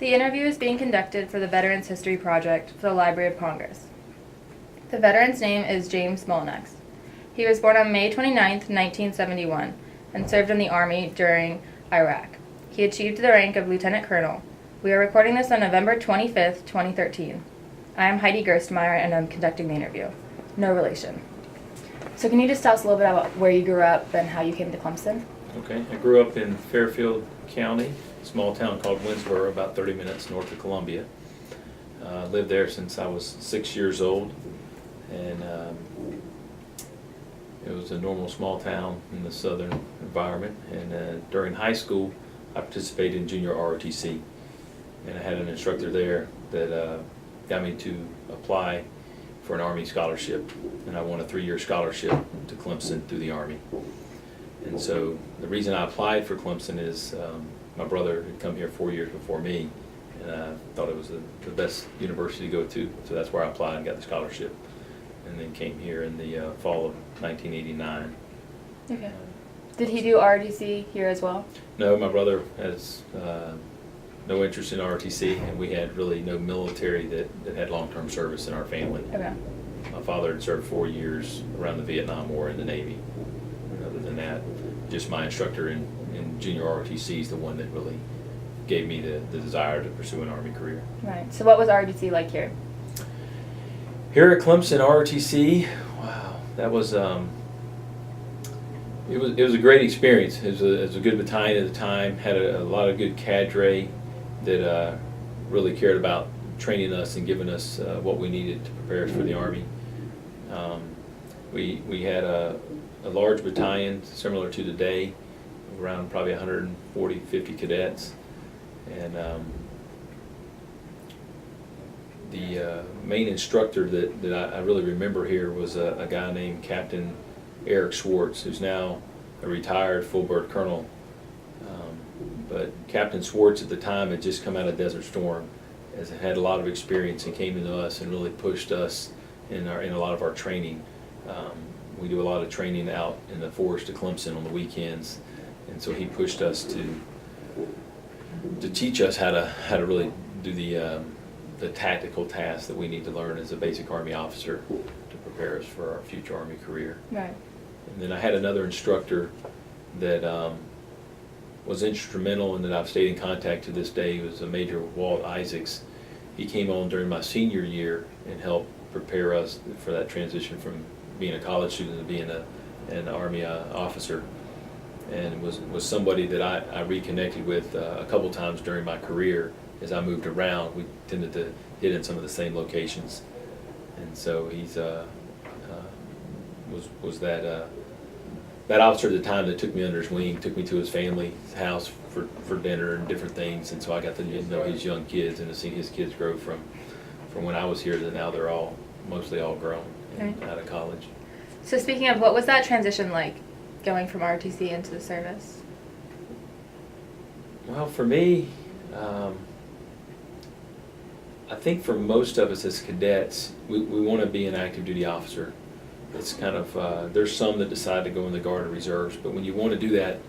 The interview is being conducted for the Veterans History Project for the Library of Congress. The veteran's name is James Mullinax. He was born on May 29, 1971, and served in the Army during Iraq. He achieved the rank of Lieutenant Colonel. We are recording this on November 25th, 2013. I am Heidi Gertsmyer, and I'm conducting the interview. No relation. So can you just tell us a little bit about where you grew up and how you came to Clemson? Okay, I grew up in Fairfield County, a small town called Winsboro, about 30 minutes north of Columbia. Lived there since I was 6 years old, and it was a normal small town in the southern environment. And during high school, I participated in junior ROTC, and I had an instructor there that got me to apply for an Army scholarship, and I won a 3-year scholarship to Clemson through the Army. And so the reason I applied for Clemson is my brother had come here 4 years before me, and I thought it was the best university to go to, so that's where I applied and got the scholarship, and then came here in the fall of 1989. Okay. Did he do ROTC here as well? No, my brother has no interest in ROTC, and we had really no military that had long-term service in our family. Okay. My father had served 4 years around the Vietnam War in the Navy. And other than that, just my instructor in junior ROTC is the one that really gave me the desire to pursue an Army career. Right. So what was ROTC like here? Here at Clemson ROTC, wow, that was it was a great experience. It was a good battalion at the time. Had a lot of good cadre that really cared about training us and giving us what we needed to prepare us for the Army. We had a large battalion similar to today, around probably 140, 50 cadets, and the main instructor that I really remember here was a guy named Captain Eric Schwartz, who's now a retired full bird colonel. But Captain Schwartz at the time had just come out of Desert Storm, had a lot of experience, and came into us and really pushed us in a lot of our training. We do a lot of training out in the forest of Clemson on the weekends, and so he pushed us to teach us how to really do the tactical tasks that we need to learn as a basic Army officer to prepare us for our future Army career. Right. And then I had another instructor that was instrumental and that I've stayed in contact to this day. He was a Major Walt Isaacs. He came on during my senior year and helped prepare us for that transition from being a college student to being an Army officer, and was somebody that I reconnected with a couple times during my career. As I moved around, we tended to hit in some of the same locations, and so he's was that officer at the time that took me under his wing, took me to his family's house for dinner and different things, and so I got to know his young kids and to see his kids grow from when I was here to now. They're mostly all grown and out of college. So speaking of, what was that transition like, going from ROTC into the service? Well, for me, I think for most of us as cadets, we want to be an active duty officer. It's kind of, there's some that decide to go in the Guard or Reserves, but when you want to do that,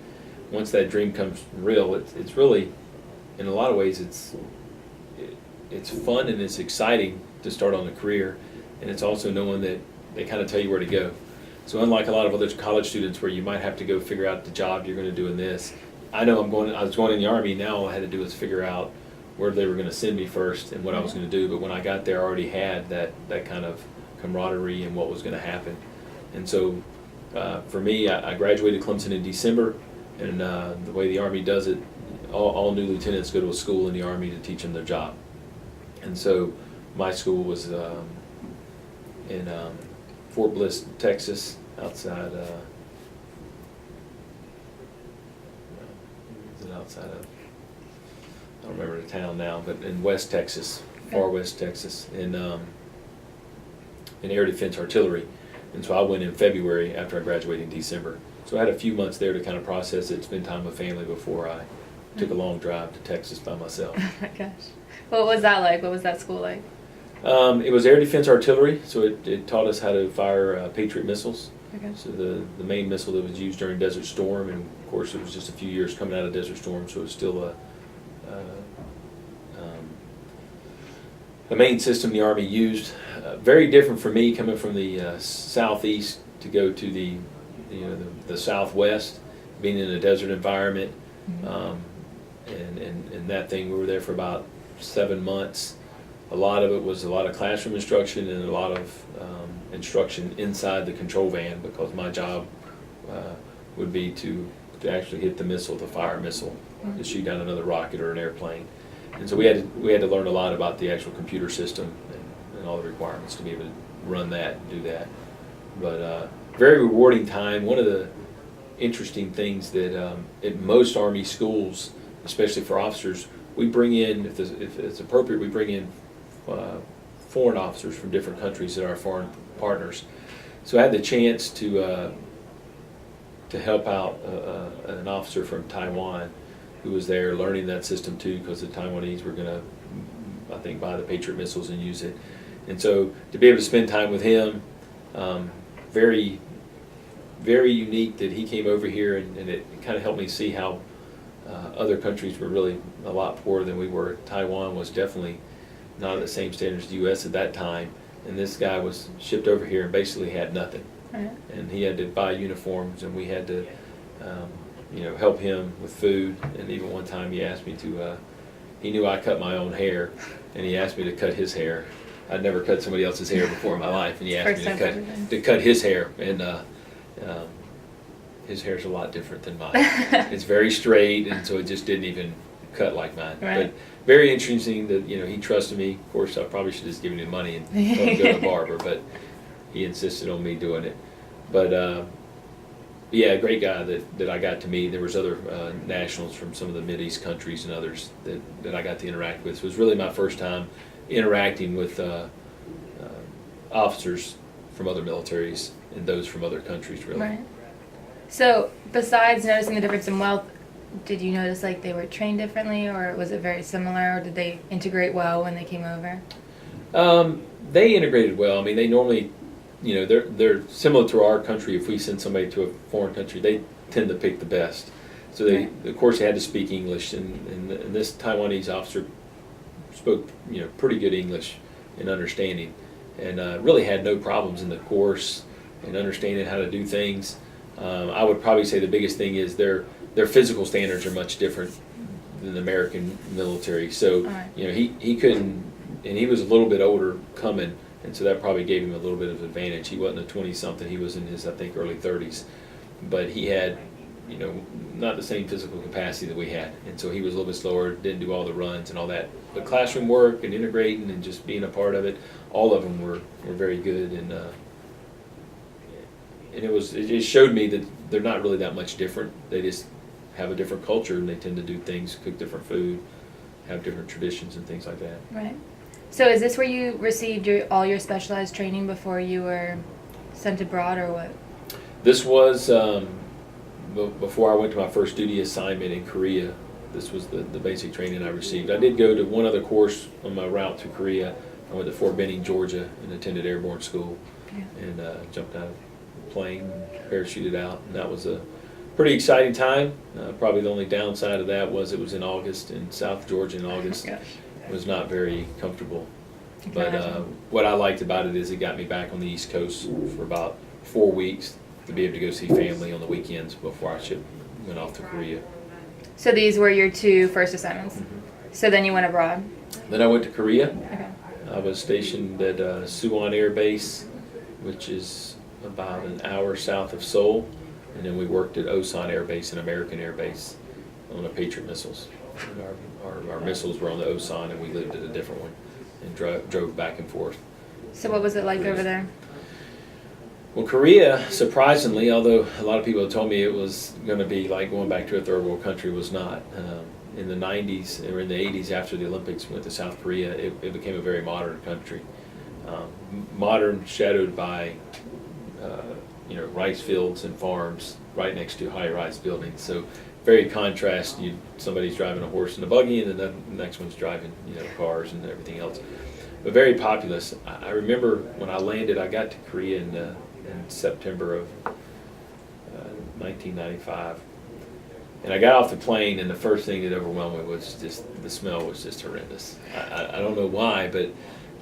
once that dream comes real, it's really, in a lot of ways, it's fun and it's exciting to start on a career, and it's also knowing that they kind of tell you where to go. So unlike a lot of other college students where you might have to go figure out the job you're going to do in this, I know I was going in the Army. Now all I had to do was figure out where they were going to send me first and what I was going to do. But when I got there, I already had that kind of camaraderie and what was going to happen. And so for me, I graduated Clemson in December, and the way the Army does it, all new lieutenants go to a school in the Army to teach them their job. And so my school was in Fort Bliss, Texas, outside outside of, I don't remember the town now, but in West Texas, far West Texas, in Air Defense Artillery. And so I went in February after I graduated in December. So I had a few months there to kind of process it, spend time with family before I took a long drive to Texas by myself. Oh my gosh. What was that like? What was that school like? It was Air Defense Artillery, so it taught us how to fire Patriot missiles. Okay. So the main missile that was used during Desert Storm, and of course it was just a few years coming out of Desert Storm, so it was still the main system the Army used. Very different for me coming from the southeast to go to the southwest, being in a desert environment. And that thing, we were there for about 7 months. A lot of it was a lot of classroom instruction and a lot of instruction inside the control van, because my job would be to actually hit the missile, to fire a missile, to shoot down another rocket or an airplane. And so we had to learn a lot about the actual computer system and all the requirements to be able to run that and do that. But very rewarding time. One of the interesting things that at most Army schools, especially for officers, we bring in, if it's appropriate, we bring in foreign officers from different countries that are our foreign partners. So I had the chance to help out an officer from Taiwan who was there learning that system too, because the Taiwanese were going to, I think, buy the Patriot missiles and use it. And so to be able to spend time with him, very, very unique that he came over here, and it kind of helped me see how other countries were really a lot poorer than we were. Taiwan was definitely not at the same standards as the U.S. at that time, and this guy was shipped over here and basically had nothing. Right. And he had to buy uniforms, and we had to help him with food. And even one time he asked me to, he knew I cut my own hair, and he asked me to cut his hair. I'd never cut somebody else's hair before in my life, and he asked me to cut his hair. And his hair's a lot different than mine. It's very straight, and so it just didn't even cut like mine. Right. But very interesting that he trusted me. Of course, I probably should have just given him money and told him to go to the barber, but he insisted on me doing it. But yeah, great guy that I got to meet. There was other nationals from some of the Mideast countries and others that I got to interact with. So it was really my first time interacting with officers from other militaries and those from other countries, really. Right. So besides noticing the difference in wealth, did you notice like they were trained differently, or was it very similar, or did they integrate well when they came over? They integrated well. I mean, they normally, they're similar to our country. If we send somebody to a foreign country, they tend to pick the best. So they, of course, they had to speak English, and this Taiwanese officer spoke, pretty good English and understanding, and really had no problems in the course and understanding how to do things. I would probably say the biggest thing is their physical standards are much different than the American military. So, right. He couldn't, and he was a little bit older coming, and so that probably gave him a little bit of advantage. He wasn't a 20-something, he was in his, I think, early 30s. But he had, not the same physical capacity that we had. And so he was a little bit slower, didn't do all the runs and all that. But classroom work and integrating and just being a part of it, all of them were very good. And it just showed me that they're not really that much different. They just have a different culture, and they tend to do things, cook different food, have different traditions and things like that. Right. So is this where you received all your specialized training before you were sent abroad, or what? This was before I went to my first duty assignment in Korea. This was the basic training I received. I did go to one other course on my route to Korea. I went to Fort Benning, Georgia, and attended airborne school, and jumped out of the plane and parachuted out. And that was a pretty exciting time. Probably the only downside of that was it was in August in South Georgia in August. It was not very comfortable. But what I liked about it is it got me back on the East Coast for about 4 weeks to be able to go see family on the weekends before I went off to Korea. So these were your two first assignments? Mm-hmm. So then you went abroad? Then I went to Korea. Okay. I was stationed at Suwon Air Base, which is about an hour south of Seoul. And then we worked at Osan Air Base, an American air base, on the Patriot missiles. And our missiles were on the Osan, and we lived at a different one and drove back and forth. So what was it like over there? Well, Korea, surprisingly, although a lot of people had told me it was going to be like going back to a third world country, was not. In the 90s, or in the 80s after the Olympics went to South Korea, it became a very modern country. Modern, shadowed by rice fields and farms right next to high-rise buildings. So very contrast. Somebody's driving a horse and a buggy, and then the next one's driving cars and everything else. But very populous. I remember when I landed, I got to Korea in September of 1995, And I got off the plane, and the first thing that overwhelmed me was just the smell was just horrendous. I don't know why, but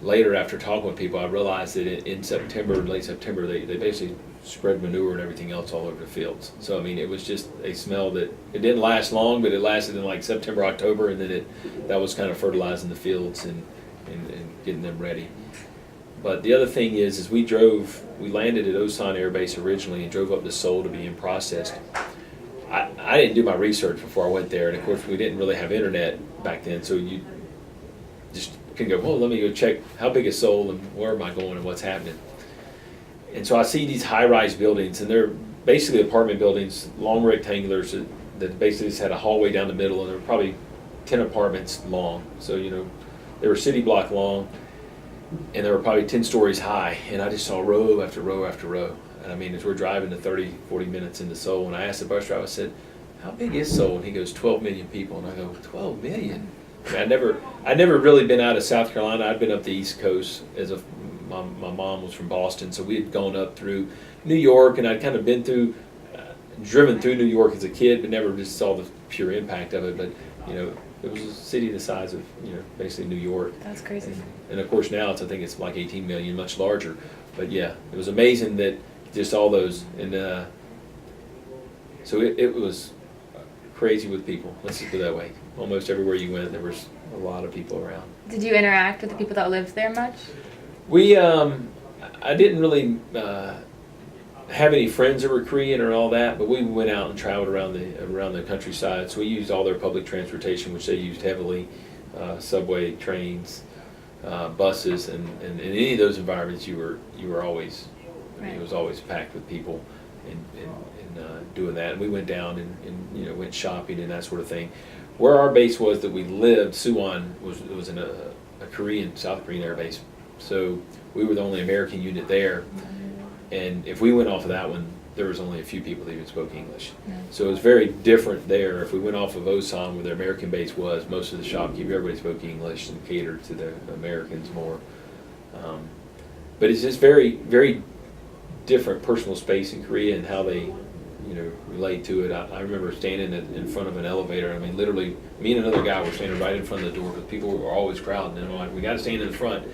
later after talking with people, I realized that in September, late September, they basically spread manure and everything else all over the fields. So I mean, it was just a smell that it didn't last long, but it lasted in like September, October, and then that was kind of fertilizing the fields and getting them ready. But the other thing is we landed at Osan Air Base originally and drove up to Seoul to be in processed. I didn't do my research before I went there, and of course we didn't really have internet back then, so you just can go, well, let me go check how big is Seoul and where am I going and what's happening. And so I see these high-rise buildings, and they're basically apartment buildings, long rectangulars that basically just had a hallway down the middle, and they were probably 10 apartments long. So, they were city block long, and they were probably 10 stories high. And I just saw row after row after row. And I mean, as we're driving to 30, 40 minutes into Seoul, and I asked the bus driver, I said, how big is Seoul? And he goes, 12 million people. And I go, 12 million? I mean, I'd never really been out of South Carolina. I'd been up the East Coast my mom was from Boston, so we had gone up through New York, and I'd kind of been driven through New York as a kid, but never just saw the pure impact of it. But, it was a city the size of, basically New York. That's crazy. And of course now I think it's like 18 million, much larger. But yeah, it was amazing that just all those, and so it was crazy with people. Let's just put it that way. Almost everywhere you went, there was a lot of people around. Did you interact with the people that lived there much? I didn't really have any friends that were Korean or all that, but we went out and traveled around the countryside. So we used all their public transportation, which they used heavily, subway, trains, buses, and in any of those environments, you were always, it was always packed with people and doing that. And we went down and went shopping and that sort of thing. Where our base was that we lived, Suwon was in a South Korean air base. So we were the only American unit there, and if we went off of that one, there was only a few people that even spoke English. So it was very different there. If we went off of Osan, where their American base was, most of the shopkeepers, everybody spoke English and catered to the Americans more. But it's just very, very different personal space in Korea and how they, relate to it. I remember standing in front of an elevator. I mean, literally, me and another guy were standing right in front of the door, but people were always crowding, and I'm like, we got to stand in the front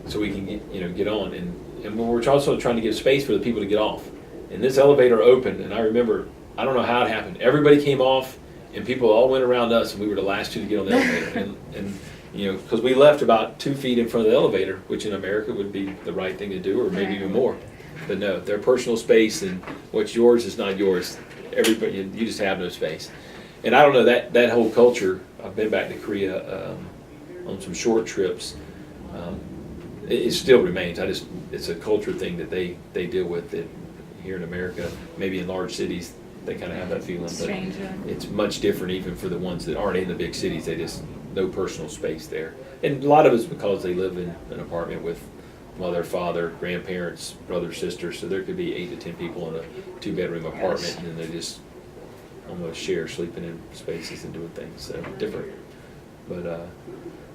so we can get on. And we're also trying to give space for the people to get off. And this elevator opened, and I remember, I don't know how it happened. Everybody came off, and people all went around us, and we were the last two to get on the elevator. And because we left about 2 feet in front of the elevator, which in America would be the right thing to do, or maybe even more. But no, their personal space and what's yours is not yours. Everybody, you just have no space. And I don't know, that whole culture, I've been back to Korea on some short trips. It still remains. It's a culture thing that they deal with that here in America. Maybe in large cities, they kind of have that feeling. Strange, but yeah. It's much different even for the ones that aren't in the big cities. They just, no personal space there. And a lot of it's because they live in an apartment with mother, father, grandparents, brother, sister. So there could be 8 to 10 people in a 2-bedroom apartment, and then they just almost share sleeping in spaces and doing things. So different. But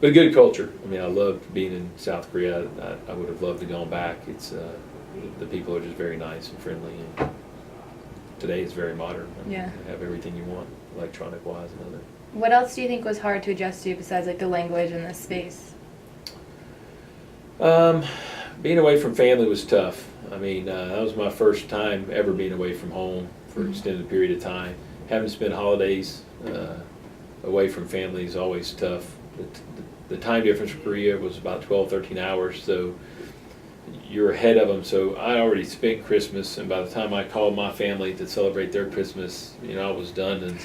a good culture. I mean, I loved being in South Korea. I would have loved to go back. It's the people are just very nice and friendly, and today it's very modern. Yeah. You have everything you want, electronic wise and other. What else do you think was hard to adjust to besides the language and the space? Being away from family was tough. I mean, that was my first time ever being away from home for an extended period of time. Having to spend holidays away from family is always tough. The time difference for Korea was about 12, 13 hours, so you're ahead of them. So I already spent Christmas, and by the time I called my family to celebrate their Christmas, I was done, and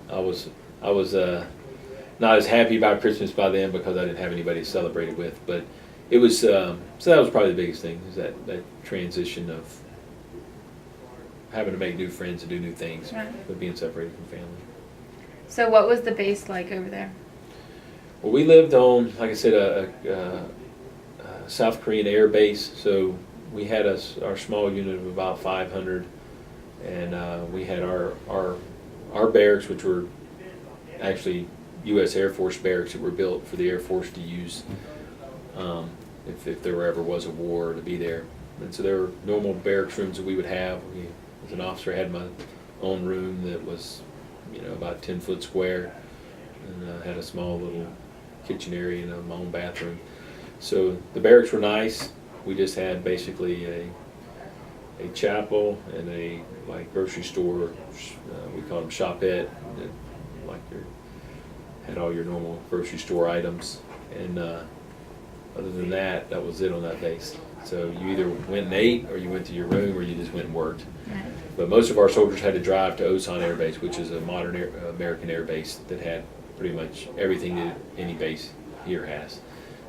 I was not as happy about Christmas by then because I didn't have anybody to celebrate it with. But it was so that was probably the biggest thing, is that transition of having to make new friends and do new things, Right. but being separated from family. So what was the base like over there? Well, we lived on, like I said, a South Korean air base, so we had our small unit of about 500, and we had our barracks, which were actually U.S. Air Force barracks that were built for the Air Force to use if there ever was a war, to be there. And so there were normal barracks rooms that we would have. As an officer, I had my own room that was about 10-foot square, and had a small little kitchen area and my own bathroom. So the barracks were nice. We just had basically a chapel and a grocery store. We called them shopette. That, had all your normal grocery store items, and other than that, that was it on that base. So you either went and ate, or you went to your room, or you just went and worked. Right. But most of our soldiers had to drive to Osan Air Base, which is a modern American air base that had pretty much everything that any base here has.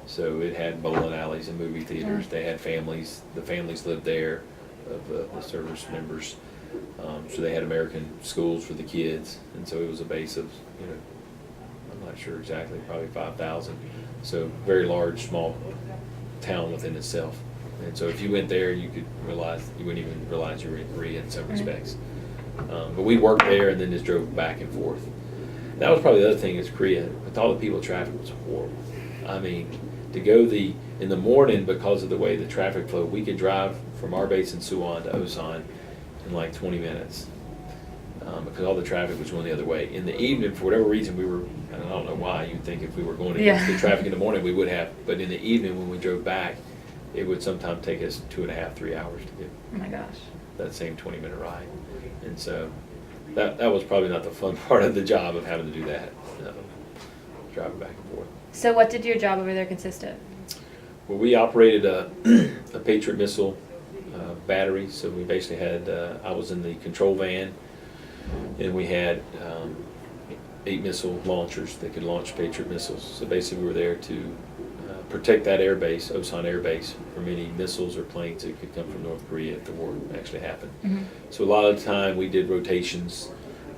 So it had bowling alleys and movie theaters. They had families. The families lived there of the service members. So they had American schools for the kids, and so it was a base of, I'm not sure exactly, probably 5,000. So very large, small town within itself. And so if you went there, you wouldn't even realize you were in Korea in some respects. But we worked there and then just drove back and forth. That was probably the other thing is Korea. With all the people, traffic was horrible. I mean, to go in the morning, because of the way the traffic flowed, we could drive from our base in Suwon to Osan in like 20 minutes. Because all the traffic was going the other way. In the evening, for whatever reason, and I don't know why, you'd think if we were going against the traffic in the morning, we would have. But in the evening, when we drove back, it would sometimes take us 2.5, 3 hours to get Oh my gosh. that same 20-minute ride. And so that was probably not the fun part of the job of having to do that, driving back and forth. So what did your job over there consist of? Well, we operated a Patriot missile battery. So we basically had, I was in the control van, and we had 8 missile launchers that could launch Patriot missiles. So basically we were there to protect that air base, Osan Air Base, from any missiles or planes that could come from North Korea if the war actually happened. Mm-hmm. So a lot of the time we did rotations,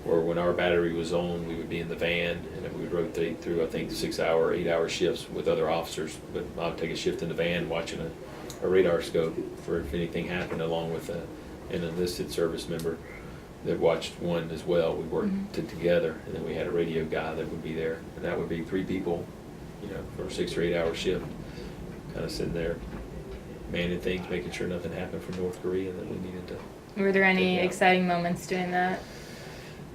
or when our battery was on, we would be in the van, and then we would rotate through, I think, 6-hour, 8-hour shifts with other officers. But I would take a shift in the van watching a radar scope for if anything happened, along with an enlisted service member that watched one as well. We worked together, and then we had a radio guy that would be there, and that would be 3 people, for a 6 or 8 hour shift, kind of sitting there manning things, making sure nothing happened from North Korea that we needed to. Were there any exciting moments doing that?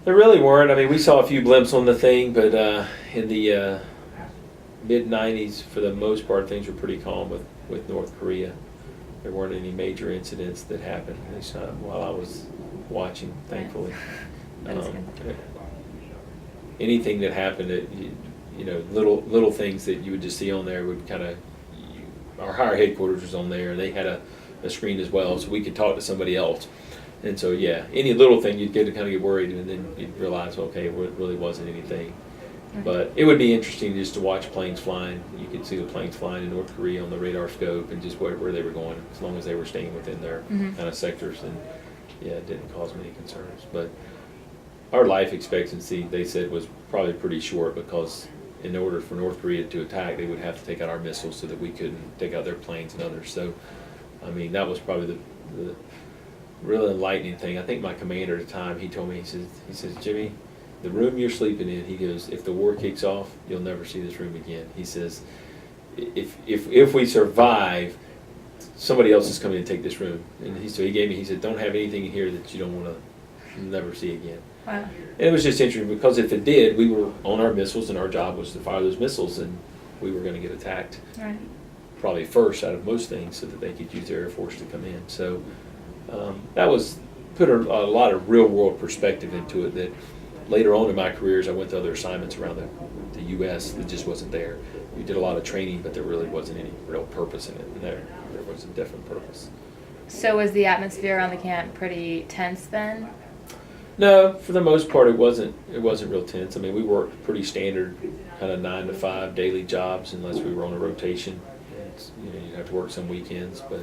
There really weren't. I mean, we saw a few blimps on the thing, but in the mid-90s, for the most part, things were pretty calm with North Korea. There weren't any major incidents that happened, at least not while I was watching, thankfully. That is good. Anything that happened, little things that you would just see on there would kind of, our higher headquarters was on there, and they had a screen as well, so we could talk to somebody else. And so, yeah, any little thing you'd get to kind of get worried, and then you'd realize, okay, it really wasn't anything. But it would be interesting just to watch planes flying. You could see the planes flying in North Korea on the radar scope and just where they were going, as long as they were staying within their kind of sectors. And yeah, it didn't cause me any concerns. But our life expectancy, they said, was probably pretty short, because in order for North Korea to attack, they would have to take out our missiles so that we couldn't take out their planes and others. So, I mean, that was probably the really enlightening thing. I think my commander at the time, he told me, he says, Jimmy, the room you're sleeping in, he goes, if the war kicks off, you'll never see this room again. He says, if we survive, somebody else is coming to take this room. And he said, don't have anything in here that you don't want to never see again. Wow. And it was just interesting, because if it did, we were on our missiles, and our job was to fire those missiles, and we were going to get attacked Right. probably first out of most things, so that they could use their Air Force to come in. So that put a lot of real world perspective into it, that later on in my career, as I went to other assignments around the U.S., that just wasn't there. We did a lot of training, but there really wasn't any real purpose in it, and there was a definite purpose. So was the atmosphere around the camp pretty tense then? No, for the most part, it wasn't real tense. I mean, we worked pretty standard, kind of 9 to 5 daily jobs, unless we were on a rotation. You'd have to work some weekends. But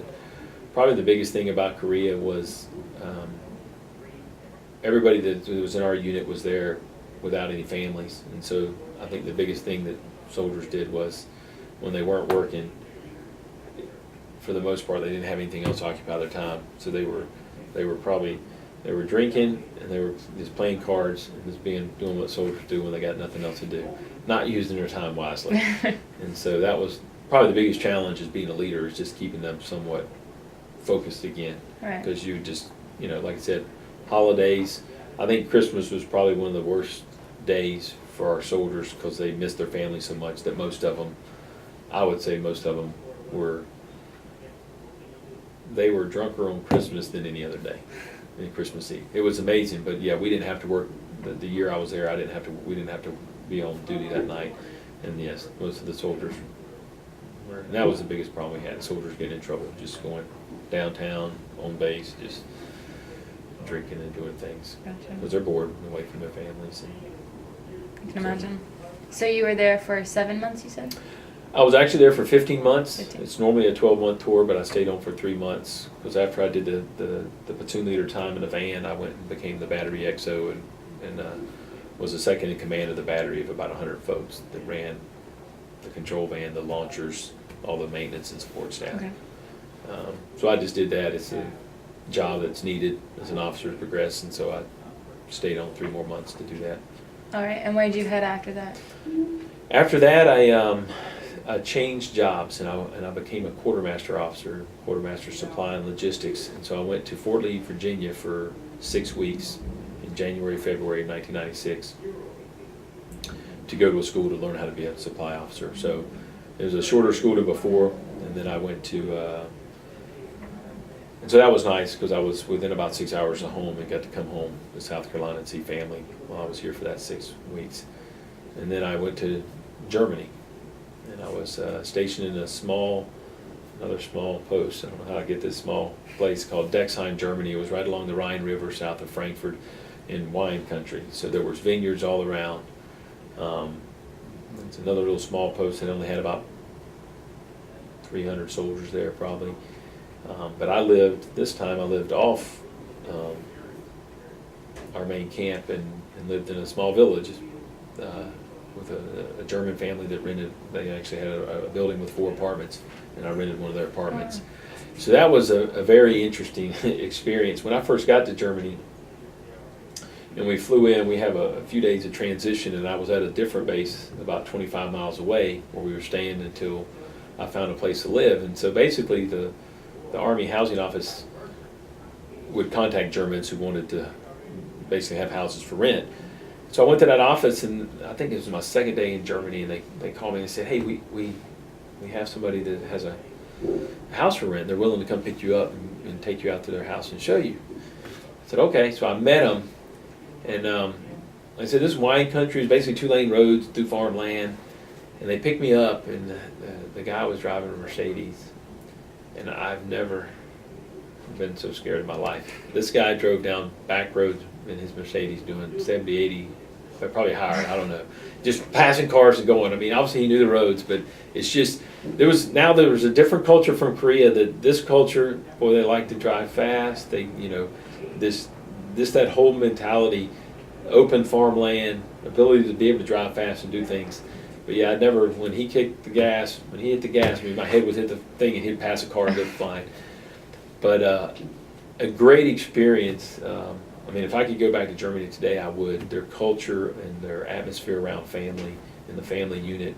probably the biggest thing about Korea was everybody that was in our unit was there without any families. And so I think the biggest thing that soldiers did was, when they weren't working, for the most part, they didn't have anything else to occupy their time. So they were drinking, and they were just playing cards, and just doing what soldiers do when they got nothing else to do, not using their time wisely. And so that was probably the biggest challenge, as being a leader, is just keeping them somewhat focused again. Right. Because you just, like I said, holidays, I think Christmas was probably one of the worst days for our soldiers because they missed their family so much that most of them, I would say most of them they were drunker on Christmas than any other day, in Christmas Eve. It was amazing, but yeah, we didn't have to work. The year I was there, we didn't have to be on duty that night. And yes, most of the soldiers were, and that was the biggest problem we had. Soldiers getting in trouble, just going downtown, on base, just drinking and doing things. Gotcha. Because they're bored and away from their families. I can imagine. So you were there for 7 months, you said? I was actually there for 15 months. 15. It's normally a 12-month tour, but I stayed on for 3 months because after I did the platoon leader time in the van, I went and became the battery XO and was the second in command of the battery of about 100 folks that ran the control van, the launchers, all the maintenance and support staff. Okay. So I just did that. It's a job that's needed as an officer to progress, and so I stayed on 3 more months to do that. All right, and where did you head after that? After that, I changed jobs and I became a Quartermaster Officer, Quartermaster Supply and Logistics. And so I went to Fort Lee, Virginia for 6 weeks in January, February of 1996 to go to a school to learn how to be a supply officer. So it was a shorter school than before, and then I went to, and so that was nice because I was within about 6 hours of home and got to come home to South Carolina and see family while I was here for that 6 weeks. And then I went to Germany. And I was stationed in another small post. I don't know how I get this small place called Dexheim, Germany. It was right along the Rhine River south of Frankfurt in wine country. So there was vineyards all around. It's another little small post that only had about 300 soldiers there probably. But this time I lived off our main camp and lived in a small village. With a German family that they actually had a building with 4 apartments, and I rented one of their apartments. Wow. So that was a very interesting experience. When I first got to Germany, and we flew in, we have a few days of transition, and I was at a different base about 25 miles away where we were staying until I found a place to live. And so basically the Army Housing Office would contact Germans who wanted to basically have houses for rent. So I went to that office, and I think it was my second day in Germany, and they called me and said, hey, we have somebody that has a house for rent. They're willing to come pick you up and take you out to their house and show you. I said, okay. So I met them, and I said, this wine country is basically 2-lane roads through farmland, and they picked me up, and the guy was driving a Mercedes, and I've never been so scared in my life. This guy drove down back roads in his Mercedes doing 70, 80, but probably higher, I don't know. Just passing cars and going. I mean, obviously he knew the roads, but it's just, there was a different culture from Korea. That this culture, boy, they like to drive fast. They, that whole mentality, open farmland, ability to be able to drive fast and do things. But yeah, when he hit the gas, I mean, my head would hit the thing and he'd pass a car and go flying. But a great experience. I mean, if I could go back to Germany today, I would. Their culture and their atmosphere around family and the family unit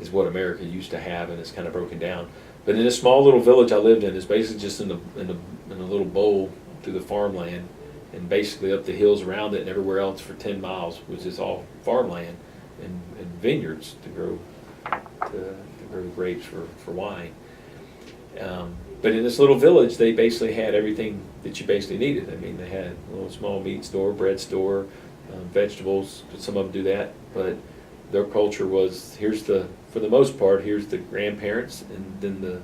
is what America used to have, and it's kind of broken down. But in this small little village I lived in, it's basically just in a little bowl through the farmland, and basically up the hills around it and everywhere else for 10 miles was just all farmland and vineyards to grow grapes for wine. But in this little village, they basically had everything that you basically needed. I mean, they had a little small meat store, bread store, vegetables. Some of them do that, but their culture was for the most part, here's the grandparents, and then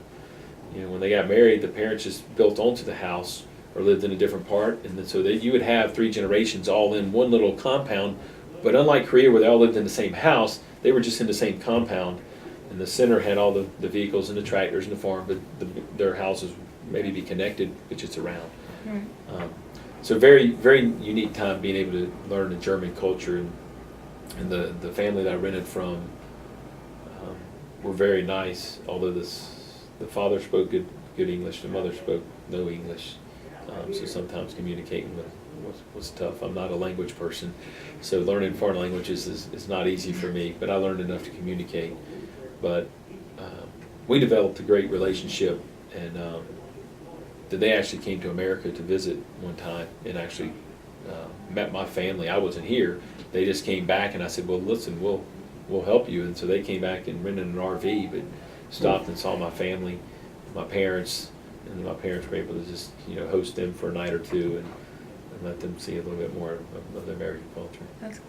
when they got married, the parents just built onto the house or lived in a different part, and then, so that you would have 3 generations all in one little compound. But unlike Korea, where they all lived in the same house, they were just in the same compound. And the center had all the vehicles and the tractors and the farm, but their houses maybe be connected, but just around. Mm. So very, very unique time being able to learn the German culture, and the family that I rented from were very nice. Although the father spoke good English, the mother spoke no English, so sometimes communicating was tough. I'm not a language person, so learning foreign languages is not easy for me. But I learned enough to communicate. But we developed a great relationship, and they actually came to America to visit one time and actually met my family. I wasn't here. They just came back, and I said, well, listen, we'll help you. And so they came back and rented an RV, but stopped and saw my family, my parents, and my parents were able to just, host them for a night or two and let them see a little bit more of the American culture. That's cool.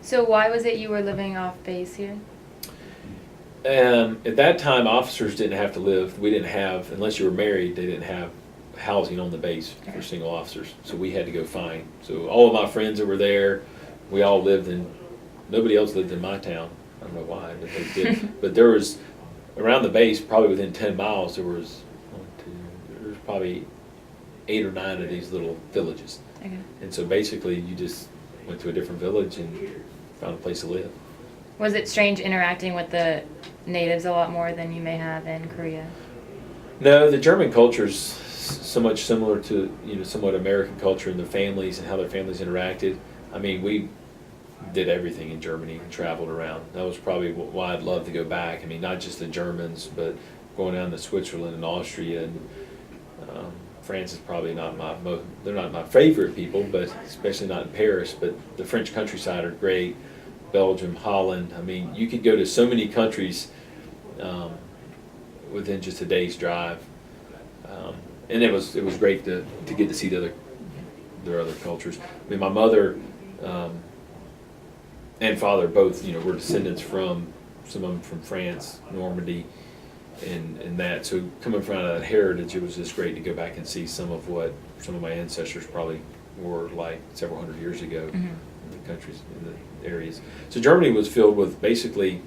So why was it you were living off base here? At that time, officers didn't have to live. We didn't have, unless you were married, they didn't have housing on the base for single officers. So we had to go find. So all of my friends that were there, we all lived in, nobody else lived in my town. I don't know why, but they did. But there was, around the base, probably within 10 miles, there was probably 8 or 9 of these little villages. Okay. And so basically you just went to a different village and found a place to live. Was it strange interacting with the natives a lot more than you may have in Korea? No, the German culture is so much similar to, somewhat American culture and their families and how their families interacted. I mean, we did everything in Germany and traveled around. That was probably why I'd love to go back. I mean, not just the Germans, but going down to Switzerland and Austria and France is probably not they're not my favorite people, but especially not in Paris, but the French countryside are great. Belgium, Holland, I mean, you could go to so many countries within just a day's drive. And it was great to get to see their other cultures. I mean, my mother and father both, were descendants from, some of them from France, Normandy, and that. So coming from that heritage, it was just great to go back and see some of what some of my ancestors probably were like several hundred years ago in the countries, in the areas. So Germany was filled with basically,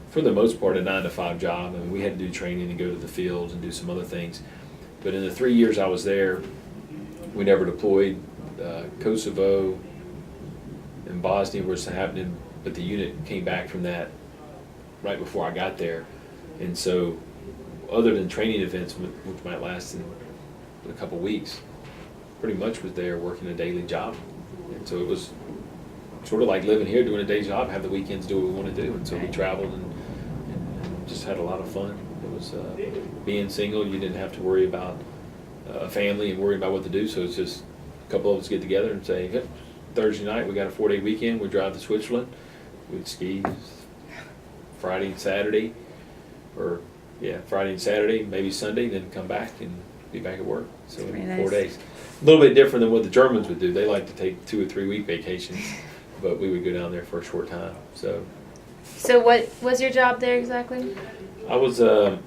for the most part, a 9-to-5 job. I mean, we had to do training and go to the fields and do some other things. But in the 3 years I was there, we never deployed. Kosovo and Bosnia was happening, but the unit came back from that right before I got there. And so, other than training events, which might last in a couple weeks, pretty much was there working a daily job. And so it was sort of like living here, doing a day job, have the weekends do what we want to do. And so we traveled and just had a lot of fun. It was being single, you didn't have to worry about a family and worry about what to do. So it's just a couple of us get together and say, hey, Thursday night we got a 4-day weekend, we drive to Switzerland, we'd ski Friday and Saturday. Friday and Saturday, maybe Sunday, then come back and be back at work. So in 4 days. A little bit different than what the Germans would do. They like to take 2 or 3 week vacations, but we would go down there for a short time. So what was your job there exactly? I was a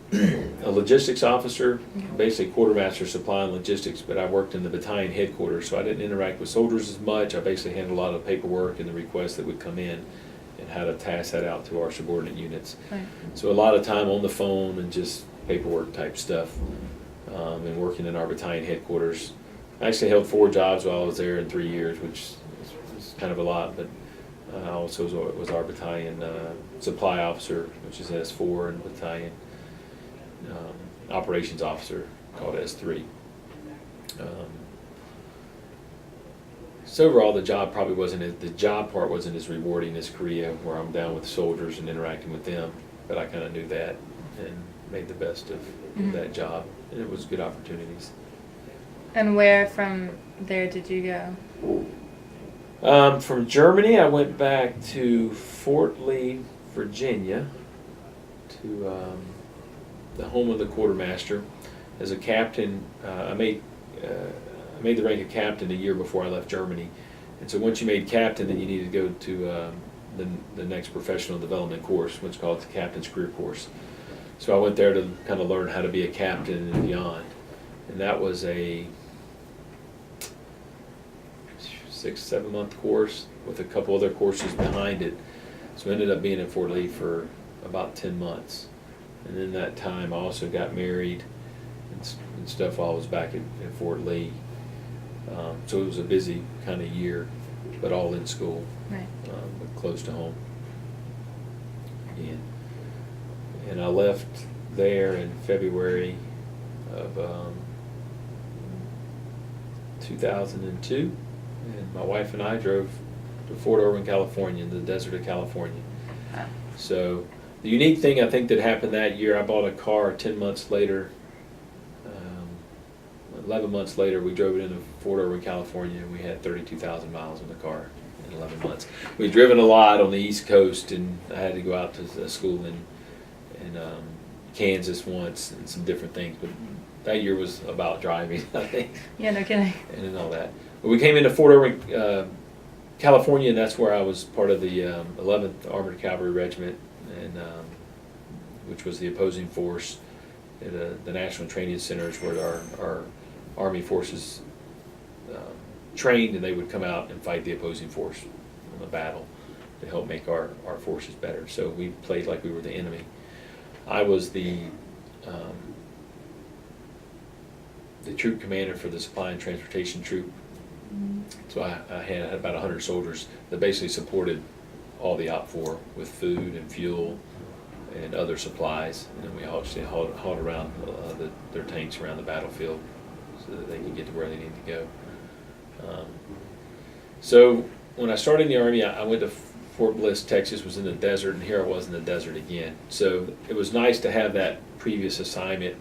logistics officer, basically quartermaster supply and logistics, but I worked in the battalion headquarters, so I didn't interact with soldiers as much. I basically handled a lot of paperwork and the requests that would come in, and how to task that out to our subordinate units. Right. So a lot of time on the phone and just paperwork type stuff, and working in our battalion headquarters. I actually held 4 jobs while I was there in 3 years, which is kind of a lot, but I also was our battalion supply officer, which is S4, and battalion operations officer, called S3. So overall, the job part wasn't as rewarding as Korea, where I'm down with soldiers and interacting with them. But I kind of knew that and made the best of that job, and it was good opportunities. And where from there did you go? From Germany, I went back to Fort Lee, Virginia, to the home of the quartermaster. As a captain, I made the rank of captain a year before I left Germany. And so once you made captain, then you needed to go to the next professional development course, what's called the captain's career course. So I went there to kind of learn how to be a captain and beyond. And that was a 6-7 month course with a couple other courses behind it. So I ended up being at Fort Lee for about 10 months. And in that time I also got married and stuff while I was back at Fort Lee. So it was a busy kind of year, but all in school, right. But close to home. And I left there in February of 2002, and my wife and I drove to Fort Irwin, California, in the desert of California. Wow. So the unique thing I think that happened that year, I bought a car 10 months later. 11 months later, we drove it into Fort Irwin, California, and we had 32,000 miles in the car in 11 months. We'd driven a lot on the East Coast, and I had to go out to school in Kansas once and some different things, but that year was about driving, I think. Yeah, no kidding. And then all that. But we came into Fort Irwin, California, and that's where I was part of the 11th Armored Cavalry Regiment, and which was the opposing force at the National Training Centers where our Army forces trained, and they would come out and fight the opposing force in the battle to help make our forces better. So we played like we were the enemy. I was the troop commander for the supply and transportation troop. So I had about 100 soldiers that basically supported all the OPFOR with food and fuel and other supplies, and then we actually hauled around their tanks around the battlefield so that they could get to where they needed to go. So when I started in the Army, I went to Fort Bliss, Texas, was in the desert, and here I was in the desert again. So it was nice to have that previous assignment.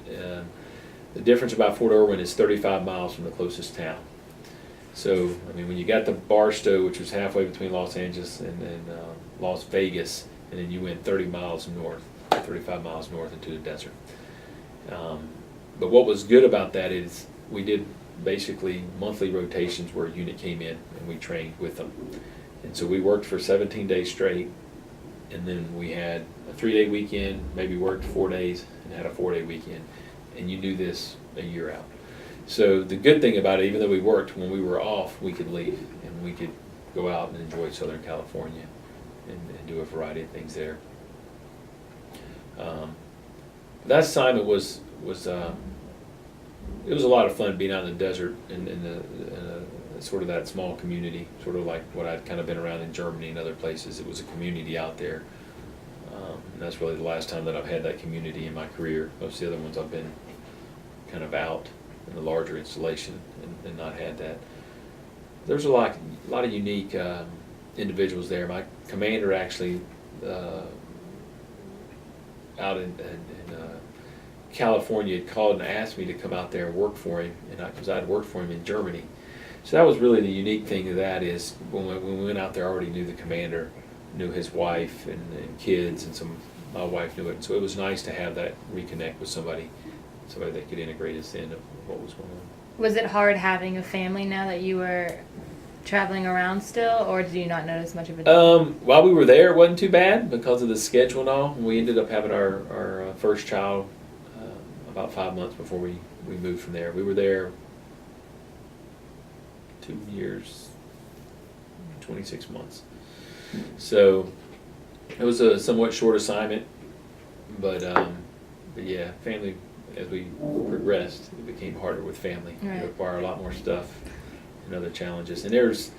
The difference about Fort Irwin is 35 miles from the closest town. So, I mean, when you got to Barstow, which was halfway between Los Angeles and Las Vegas, and then you went 30 miles north, 35 miles north into the desert. But what was good about that is we did basically monthly rotations where a unit came in and we trained with them. And so we worked for 17 days straight, and then we had a 3-day weekend, maybe worked 4 days and had a 4-day weekend. And you do this a year out. So the good thing about it, even though we worked, when we were off, we could leave and we could go out and enjoy Southern California and do a variety of things there. That assignment was it was a lot of fun being out in the desert in sort of that small community, sort of like what I'd kind of been around in Germany and other places. It was a community out there. And that's really the last time that I've had that community in my career. Most of the other ones I've been kind of out in the larger installation and not had that. There's a lot of unique individuals there. My commander actually out in California had called and asked me to come out there and work for him, and because I'd worked for him in Germany. So that was really the unique thing of that is when we went out there, I already knew the commander, knew his wife and kids, and my wife knew it. And so it was nice to have that reconnect with somebody that could integrate us into what was going on. Was it hard having a family now that you were traveling around still, or did you not notice much of a difference? While we were there, it wasn't too bad because of the schedule and all. We ended up having our first child about 5 months before we moved from there. We were there 2 years, 26 months. So it was a somewhat short assignment, but yeah, family, as we progressed, it became harder with family. Right. It required a lot more stuff and other challenges. And there's,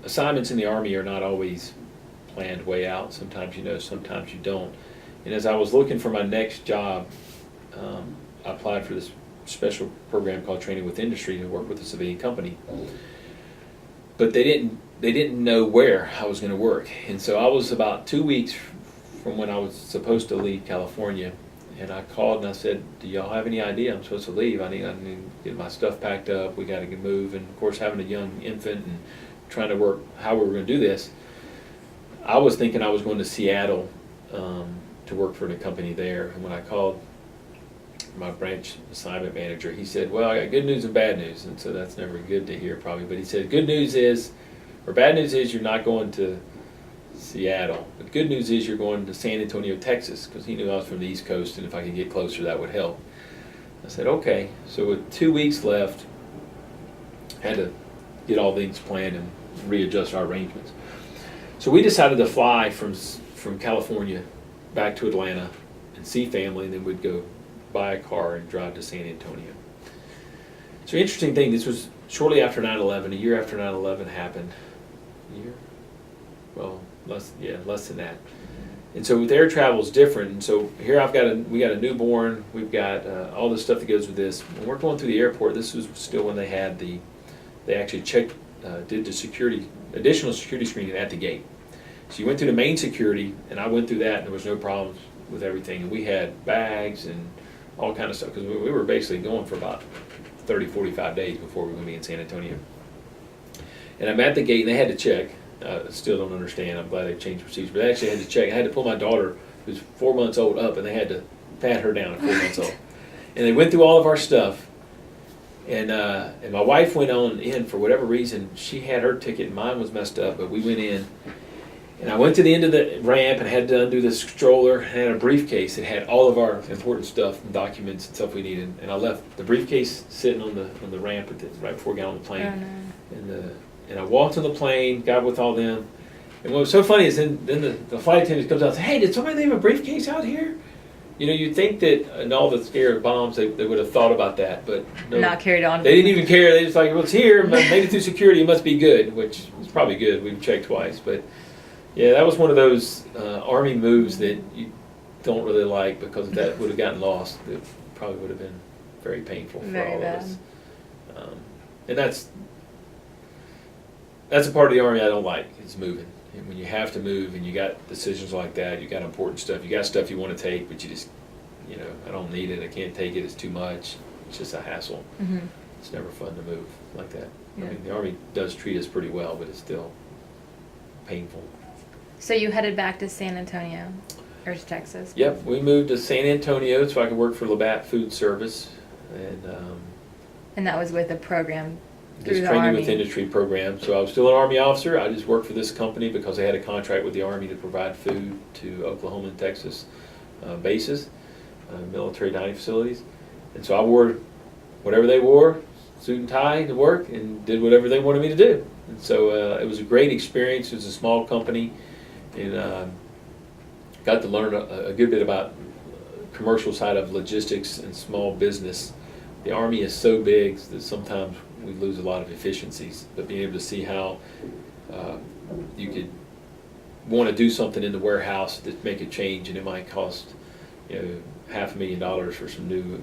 assignments in the Army are not always planned way out. Sometimes you know, sometimes you don't. And as I was looking for my next job, I applied for this special program called Training with Industry to work with a civilian company. But they didn't know where I was going to work. And so I was about 2 weeks from when I was supposed to leave California, and I called and I said, do y'all have any idea I'm supposed to leave? I need to get my stuff packed up, we got to move. And of course, having a young infant and trying to work how we were going to do this, I was thinking I was going to Seattle to work for a company there. And when I called my branch assignment manager, he said, well, I got good news and bad news. And so that's never good to hear probably, but he said, good news is, or bad news is you're not going to Seattle. The good news is you're going to San Antonio, Texas, because he knew I was from the East Coast, and if I could get closer, that would help. I said, okay. So with 2 weeks left, I had to get all things planned and readjust our arrangements. So we decided to fly from California back to Atlanta and see family, and then we'd go buy a car and drive to San Antonio. So interesting thing, this was shortly after 9/11, a year after 9/11 happened. A year? Well, less than that. And so with air travel is different. And so here we got a newborn, we've got all the stuff that goes with this. When we're going through the airport, this was still when they actually checked, did the additional security screening at the gate. So you went through the main security, and I went through that, and there was no problems with everything. And we had bags and all kind of stuff, because we were basically going for about 30, 45 days before we were going to be in San Antonio. And I'm at the gate, and they had to check. Still don't understand. I'm glad they changed procedures, but they actually had to check. I had to pull my daughter, who's 4 months old, up, and they had to pat her down at 4 months old. And they went through all of our stuff. And my wife went on in for whatever reason. She had her ticket, and mine was messed up, but we went in. And I went to the end of the ramp and had to undo the stroller and had a briefcase that had all of our important stuff and documents and stuff we needed. And I left the briefcase sitting on the ramp right before we got on the plane. Oh, no. And I walked on the plane, got with all them. And what was so funny is then the flight attendant comes out and says, "Hey, did somebody leave a briefcase out here?" You know, you'd think that in all the scare of bombs, they would have thought about that, but no. Not carried on. They didn't even care. They just like, well, it's here, made it through security, it must be good, which is probably good. We've checked twice. But yeah, that was one of those Army moves that you don't really like, because if that would have gotten lost, it probably would have been very painful for all of us. And that's a part of the Army I don't like, is moving. And when you have to move and you got decisions like that, you got important stuff, you got stuff you want to take, but you just, you know, I don't need it, I can't take it, it's too much. It's just a hassle. Mm-hmm. It's never fun to move like that. Yeah. I mean, the Army does treat us pretty well, but it's still painful. So you headed back to San Antonio, or to Texas? Yep, we moved to San Antonio so I could work for Labatt Food Service. And that was with a program through This the training Army. with industry program. So I was still an Army officer. I just worked for this company because they had a contract with the Army to provide food to Oklahoma and Texas bases, military dining facilities. And so I wore whatever they wore, suit and tie to work, and did whatever they wanted me to do. And so it was a great experience. It was a small company, and got to learn a good bit about commercial side of logistics and small business. The Army is so big that sometimes we lose a lot of efficiencies, but being able to see how you could want to do something in the warehouse that make a change, and it might cost, you know, $500,000 for some new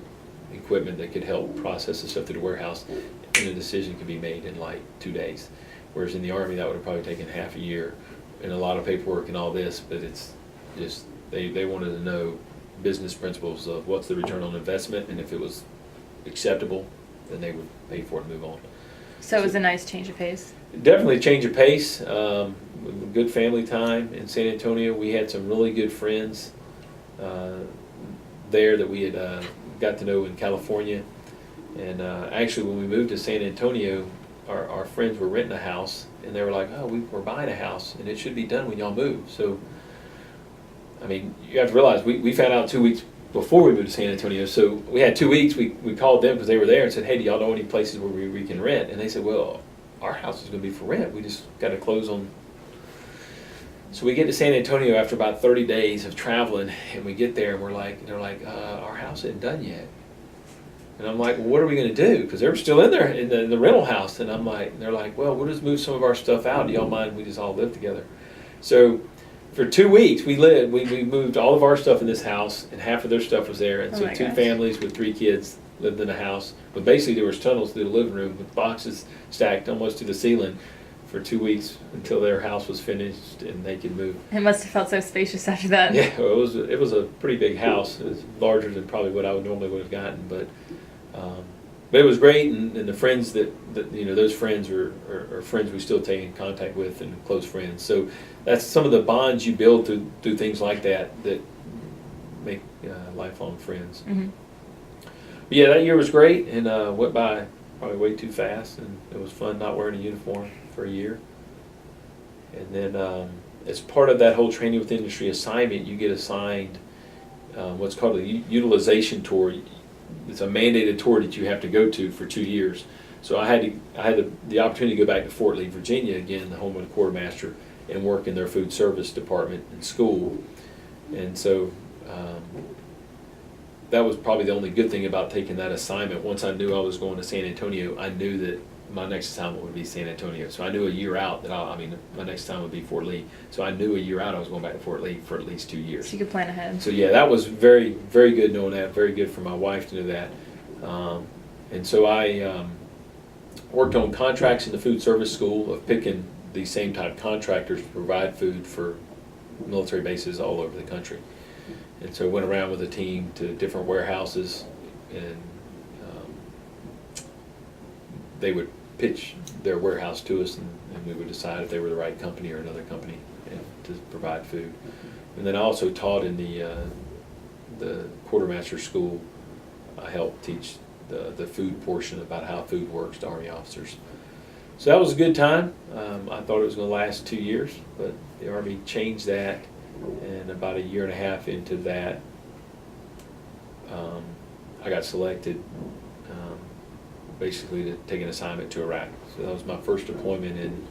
equipment that could help process the stuff through the warehouse, and a decision could be made in like 2 days. Whereas in the Army, that would have probably taken half a year and a lot of paperwork and all this, but it's just, they wanted to know business principles of what's the return on investment, and if it was acceptable, then they would pay for it and move on. So it was a nice change of pace. Definitely a change of pace. Good family time in San Antonio. We had some really good friends there that we had got to know in California. And actually, when we moved to San Antonio, our friends were renting a house, and they were like, "Oh, we're buying a house, and it should be done when y'all move." So, I mean, you have to realize we found out 2 weeks before we moved to San Antonio. So we had 2 weeks. We called them because they were there and said, "Hey, do y'all know any places where we can rent?" And they said, "Well, our house is going to be for rent. We just got to close on." So we get to San Antonio after about 30 days of traveling, and we get there, and they're like, "Our house isn't done yet." And I'm like, "Well, what are we going to do?" Because they were still in there in the rental house. And they're like, "Well, we'll just move some of our stuff out. Do y'all mind? We just all live together." So for 2 weeks, we moved all of our stuff in this house, and half of their stuff was there. And Oh so my two gosh. families with 3 kids lived in a house. But basically, there was tunnels through the living room with boxes stacked almost to the ceiling for 2 weeks until their house was finished and they could move. It must have felt so spacious after that. Yeah, well, it was a pretty big house. It was larger than probably what I would have gotten, but it was great. And the friends that you know, those friends are friends we still stay in contact with, and close friends. So that's some of the bonds you build through things like that make lifelong friends. Mm-hmm. But yeah, that year was great, and went by probably way too fast, and it was fun not wearing a uniform for a year. And then as part of that whole training with industry assignment, you get assigned what's called a utilization tour. It's a mandated tour that you have to go to for 2 years. So I had the opportunity to go back to Fort Lee, Virginia, again, the home of the quartermaster, and work in their food service department in school. And so that was probably the only good thing about taking that assignment. Once I knew I was going to San Antonio, I knew that my next assignment would be San Antonio. So I knew a year out that my next time would be Fort Lee. So I knew a year out I was going back to Fort Lee for at least 2 years. So you could plan ahead. So yeah, that was very, very good knowing that. Very good for my wife to know that. And so I worked on contracts in the food service school of picking these same type contractors to provide food for military bases all over the country. And so went around with a team to different warehouses, and they would pitch their warehouse to us, and we would decide if they were the right company or another company to provide food. And then I also taught in the Quartermaster School. I helped teach the food portion about how food works to Army officers. So that was a good time. I thought it was going to last 2 years, but the Army changed that, and about a year and a half into that, I got selected basically to take an assignment to Iraq. So that was my first deployment in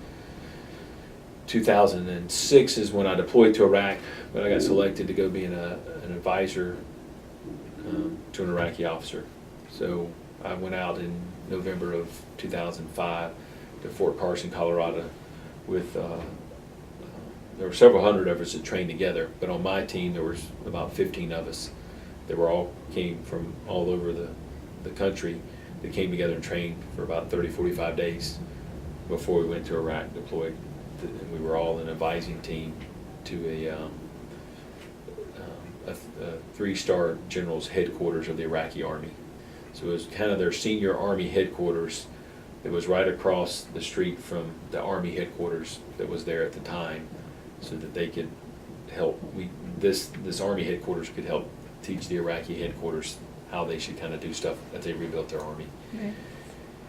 2006 is when I deployed to Iraq, but I got selected to go be an advisor to an Iraqi officer. So I went out in November of 2005 to Fort Carson, Colorado with, there were several hundred of us that trained together, but on my team there was about 15 of us that came from all over the country that came together and trained for about 30-45 days before we went to Iraq, deployed. And we were all an advising team to a 3-star general's headquarters of the Iraqi Army. So it was kind of their senior Army headquarters that was right across the street from the Army headquarters that was there at the time, so that they could help. This Army headquarters could help teach the Iraqi headquarters how they should kind of do stuff as they rebuilt their Army. Okay.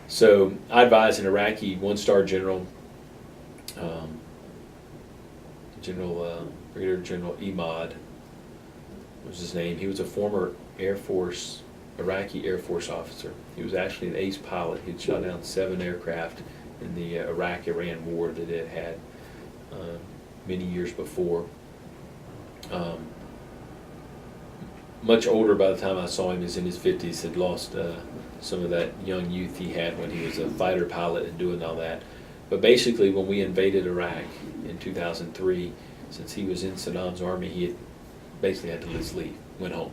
So I advised an Iraqi 1-star general, Brigadier General Ahmad was his name. He was a former Iraqi Air Force officer. He was actually an ace pilot. He'd shot down 7 aircraft in the Iraq-Iran war that it had many years before. Much older by the time I saw him. He was in his 50s, had lost some of that young youth he had when he was a fighter pilot and doing all that. But basically, when we invaded Iraq in 2003, since he was in Saddam's army, he basically had to just leave, went home.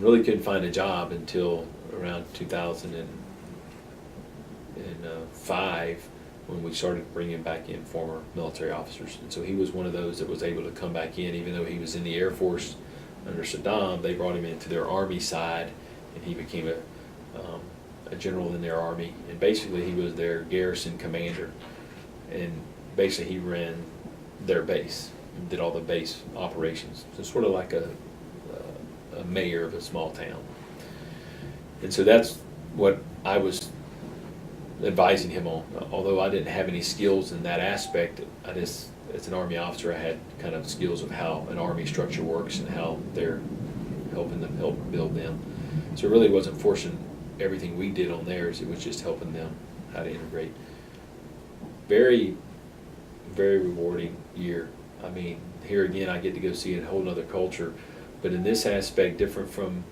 Really couldn't find a job until around 2005 when we started bringing back in former military officers. And so he was one of those that was able to come back in, even though he was in the Air Force under Saddam. They brought him into their Army side, and he became a general in their Army. And basically he was their garrison commander, and basically he ran their base, did all the base operations. So sort of like a mayor of a small town. And so that's what I was advising him on. Although I didn't have any skills in that aspect, as an Army officer, I had kind of skills of how an Army structure works and how they're help build them. So it really wasn't forcing everything we did on theirs, it was just helping them how to integrate. Very, very rewarding year. I mean, here again, I get to go see a whole other culture, but in this aspect, different from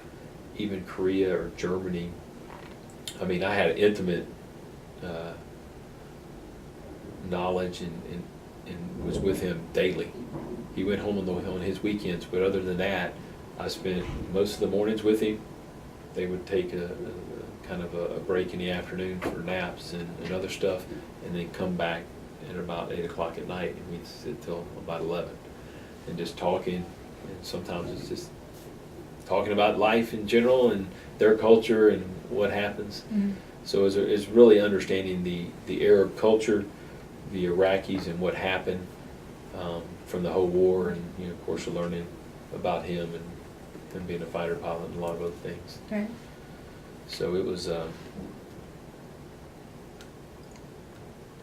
even Korea or Germany. I mean, I had intimate knowledge and was with him daily. He went home on his weekends, but other than that, I spent most of the mornings with him. They would take a kind of a break in the afternoon for naps and other stuff, and then come back at about 8 o'clock at night, and we'd sit till about 11 and just talking. And sometimes it's just talking about life in general and their culture and what happens. Mm-hmm. So it's really understanding the Arab culture, the Iraqis, and what happened from the whole war, and of course learning about him and being a fighter pilot and a lot of other things. Right. So it was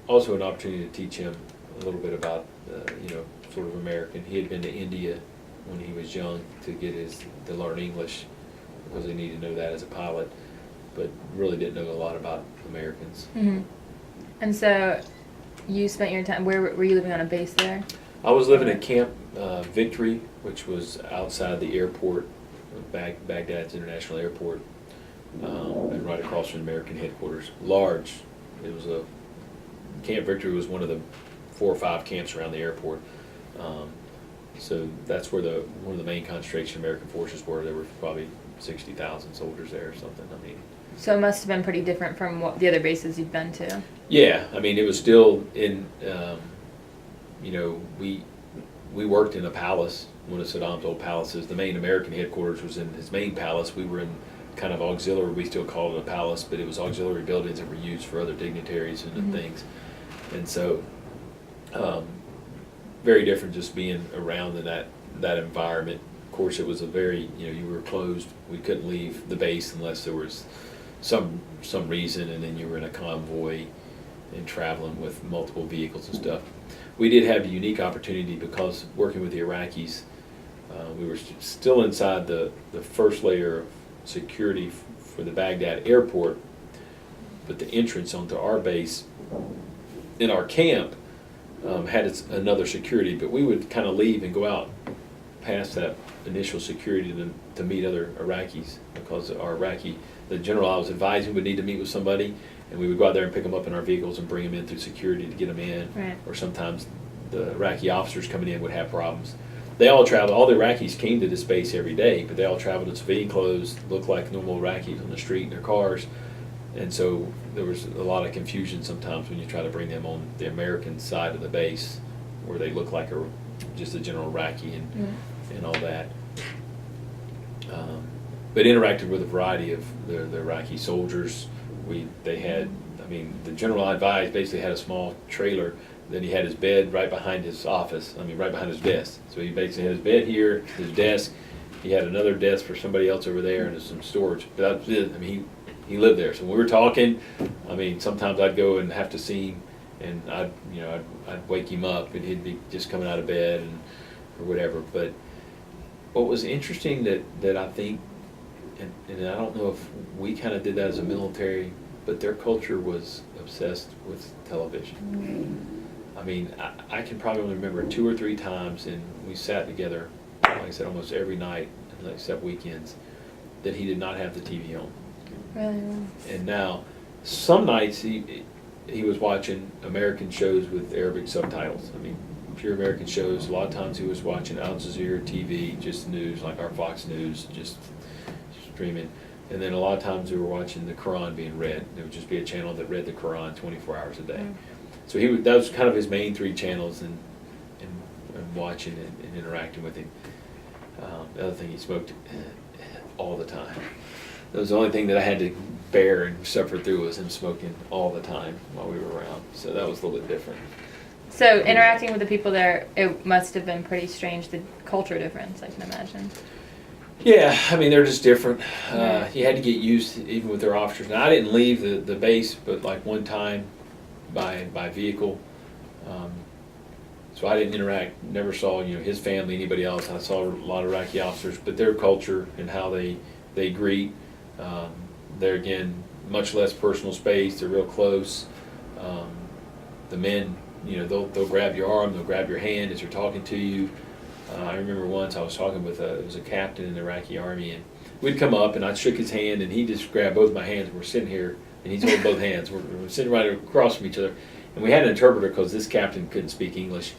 also an opportunity to teach him a little bit about sort of American. He had been to India when he was young to learn English, because he needed to know that as a pilot, but really didn't know a lot about Americans. Mm-hmm. And so you spent your time, where were you living on a base there? I was living at Camp Victory, which was outside the airport, Baghdad's International Airport, and right across from the American headquarters. Large. It was Camp Victory was one of the 4 or 5 camps around the airport. So that's where one of the main concentration of American forces were. There were probably 60,000 soldiers there or something. I mean, so it must have been pretty different from what the other bases you've been to. Yeah, I mean, it was still in, we worked in a palace, one of Saddam's old palaces. The main American headquarters was in his main palace. We were in kind of auxiliary, we still call it a palace, but it was auxiliary buildings that were used for other dignitaries and things. And so, very different just being around in that environment. Of course, it was a very, you were closed. We couldn't leave the base unless there was some reason, and then you were in a convoy and traveling with multiple vehicles and stuff. We did have a unique opportunity because working with the Iraqis, we were still inside the first layer of security for the Baghdad airport, but the entrance onto our base in our camp had another security, but we would kind of leave and go out past that initial security to meet other Iraqis, because the general I was advising would need to meet with somebody, and we would go out there and pick them up in our vehicles and bring them in through security to get them in. Right. Or sometimes the Iraqi officers coming in would have problems. They all traveled, all the Iraqis came to this base every day, but they all traveled in civilian clothes, looked like normal Iraqis on the street in their cars. And so there was a lot of confusion sometimes when you try to bring them on the American side of the base, where they look like just a general Iraqi and all that. But interacted with a variety of the Iraqi soldiers. The general I advised basically had a small trailer. Then he had his bed right behind his office, right behind his desk. So he basically had his bed here, his desk. He had another desk for somebody else over there, and there's some storage. But that was it. He lived there. So when we were talking, sometimes I'd go and have to see him, and I'd wake him up, and he'd be just coming out of bed or whatever. But what was interesting that I think, and I don't know if we kind of did that as a military, but their culture was obsessed with television. I can probably only remember 2 or 3 times, and we sat together, like I said, almost every night, except weekends, that he did not have the TV on. Really? And now, some nights he was watching American shows with Arabic subtitles. Pure American shows. A lot of times he was watching Al Jazeera TV, just news, like our Fox News, just streaming. And then a lot of times we were watching the Quran being read. There would just be a channel that read the Quran 24 hours a day. So that was kind of his main 3 channels, and watching and interacting with him. The other thing, he smoked all the time. That was the only thing that I had to bear and suffer through, was him smoking all the time while we were around. So that was a little bit different. So interacting with the people there, it must have been pretty strange, the culture difference, I can imagine. Yeah, they're just different. Right. You had to get used, even with their officers. Now, I didn't leave the base, but like one time by vehicle. So I didn't interact, never saw his family, anybody else. I saw a lot of Iraqi officers, but their culture and how they greet, they're, again, much less personal space. They're real close. The men, they'll grab your arm, they'll grab your hand as they're talking to you. I remember once I was talking with it was a captain in the Iraqi army, and we'd come up and I shook his hand, and he just grabbed both my hands. We're sitting here, and he's holding both hands. We're sitting right across from each other, and we had an interpreter because this captain couldn't speak English.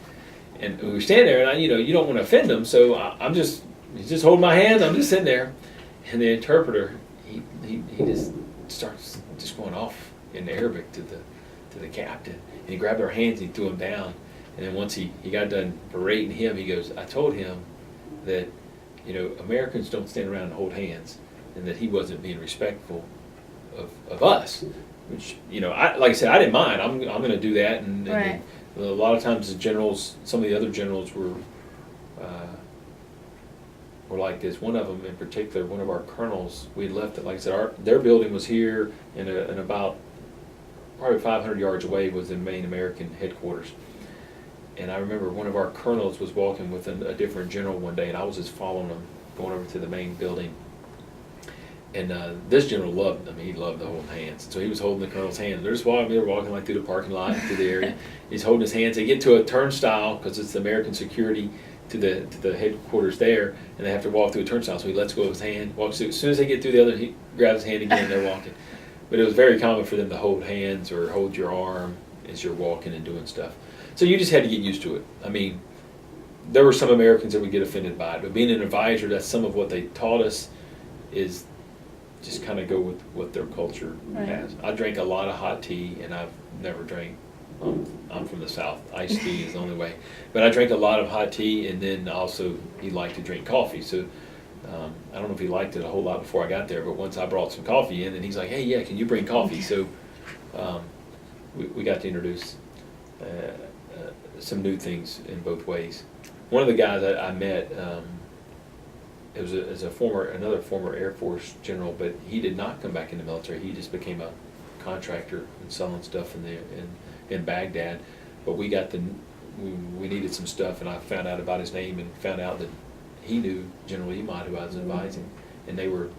And we were standing there, and you don't want to offend him, so he's just holding my hand. I'm just sitting there, and the interpreter, he just starts just going off in Arabic to the captain, and he grabbed our hands and he threw them down. And then once he got done berating him, he goes, I told him that, Americans don't stand around and hold hands, and that he wasn't being respectful of us, which, like I said, I didn't mind. I'm going to do that. And Right. A lot of times the generals, some of the other generals were like this. One of them in particular, one of our colonels, we had left it, like I said, their building was here, and about probably 500 yards away was the main American headquarters. And I remember one of our colonels was walking with a different general one day, and I was just following him, going over to the main building. And this general loved he loved the holding hands. So he was holding the colonel's hands. They're just walking, like through the parking lot, through the area. He's holding his hands. They get to a turnstile, because it's the American security to the headquarters there, and they have to walk through a turnstile. So he lets go of his hand, walks through. As soon as they get through the other, he grabs his hand again, and they're walking. But it was very common for them to hold hands or hold your arm as you're walking and doing stuff. So you just had to get used to it. There were some Americans that would get offended by it, but being an advisor, that's some of what they taught us, is just kind of go with what their culture Right. has. I drank a lot of hot tea, and I've never drank I'm from the South. Iced tea is the only way. But I drank a lot of hot tea, and then also he liked to drink coffee. So I don't know if he liked it a whole lot before I got there, but once I brought some coffee in, then he's like, hey, yeah, can you bring coffee? So we got to introduce some new things in both ways. One of the guys I met, it was another former Air Force general, but he did not come back in the military. He just became a contractor and selling stuff in Baghdad. But we needed some stuff, and I found out about his name and found out that he knew General Ahmad, who I was advising, and they were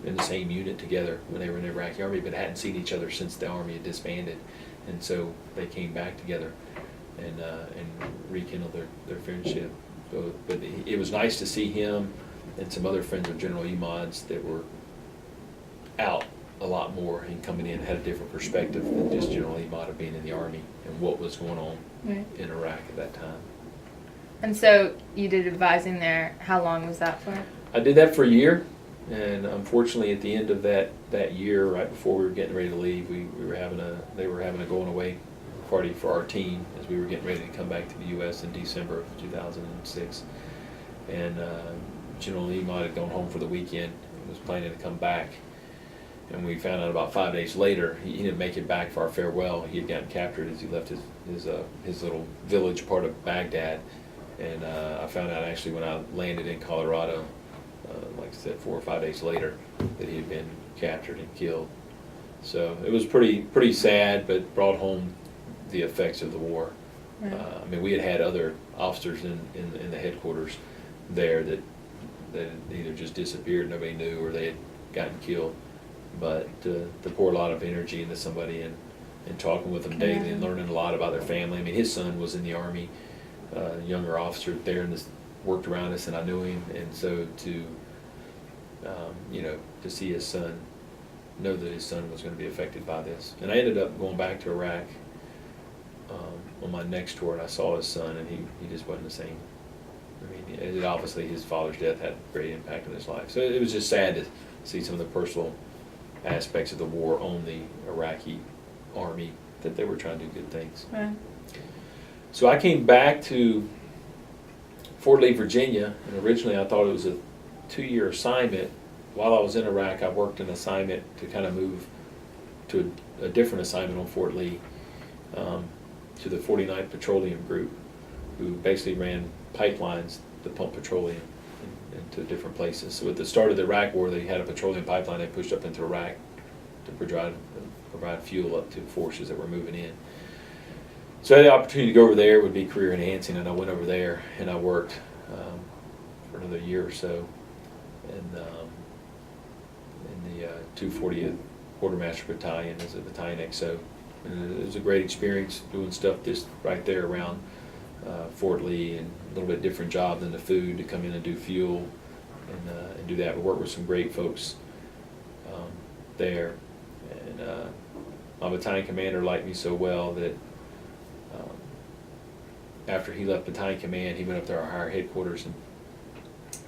in the same unit together when they were in the Iraqi Army, but hadn't seen each other since the Army had disbanded, and so they came back together and rekindled their friendship. So, but it was nice to see him and some other friends of General Ahmad's that were out a lot more and coming in had a different perspective than just General Ahmad of being in the Army and what was going on in Iraq at that time. And so you did advising there. How long was that for? I did that for a year, and unfortunately at the end of that year, right before we were getting ready to leave, they were having a going away party for our team as we were getting ready to come back to the U.S. in December of 2006. And General Ahmad had gone home for the weekend and was planning to come back. And we found out about 5 days later, he didn't make it back for our farewell. He had gotten captured as he left his little village part of Baghdad. And I found out actually when I landed in Colorado, like I said, 4 or 5 days later, that he had been captured and killed. So it was pretty sad, but brought home the effects of the war. Right. I mean, we had other officers in the headquarters there that either just disappeared, nobody knew, or they had gotten killed. But to pour a lot of energy into somebody and talking with them daily and learning a lot about their family. I mean, his son was in the Army, younger officer there, and worked around us, and I knew him. And so to see his son, know that his son was going to be affected by this. And I ended up going back to Iraq on my next tour, and I saw his son, and he just wasn't the same. I mean, obviously his father's death had a great impact on his life. So it was just sad to see some of the personal aspects of the war on the Iraqi Army, that they were trying to do good things. Right. So I came back to Fort Lee, Virginia, and originally I thought it was a 2-year assignment. While I was in Iraq, I worked an assignment to kind of move to a different assignment on Fort Lee, to the 49th Petroleum Group, who basically ran pipelines to pump petroleum into different places. So at the start of the Iraq War, they had a petroleum pipeline they pushed up into Iraq to provide fuel up to forces that were moving in. So I had the opportunity to go over there. It would be career enhancing, and I went over there and I worked for another year or so in the 240th Quartermaster Battalion as a battalion XO. And it was a great experience doing stuff just right there around Fort Lee, and a little bit different job than the food, to come in and do fuel and do that. We worked with some great folks there, and my battalion commander liked me so well that after he left battalion command, he went up to our higher headquarters and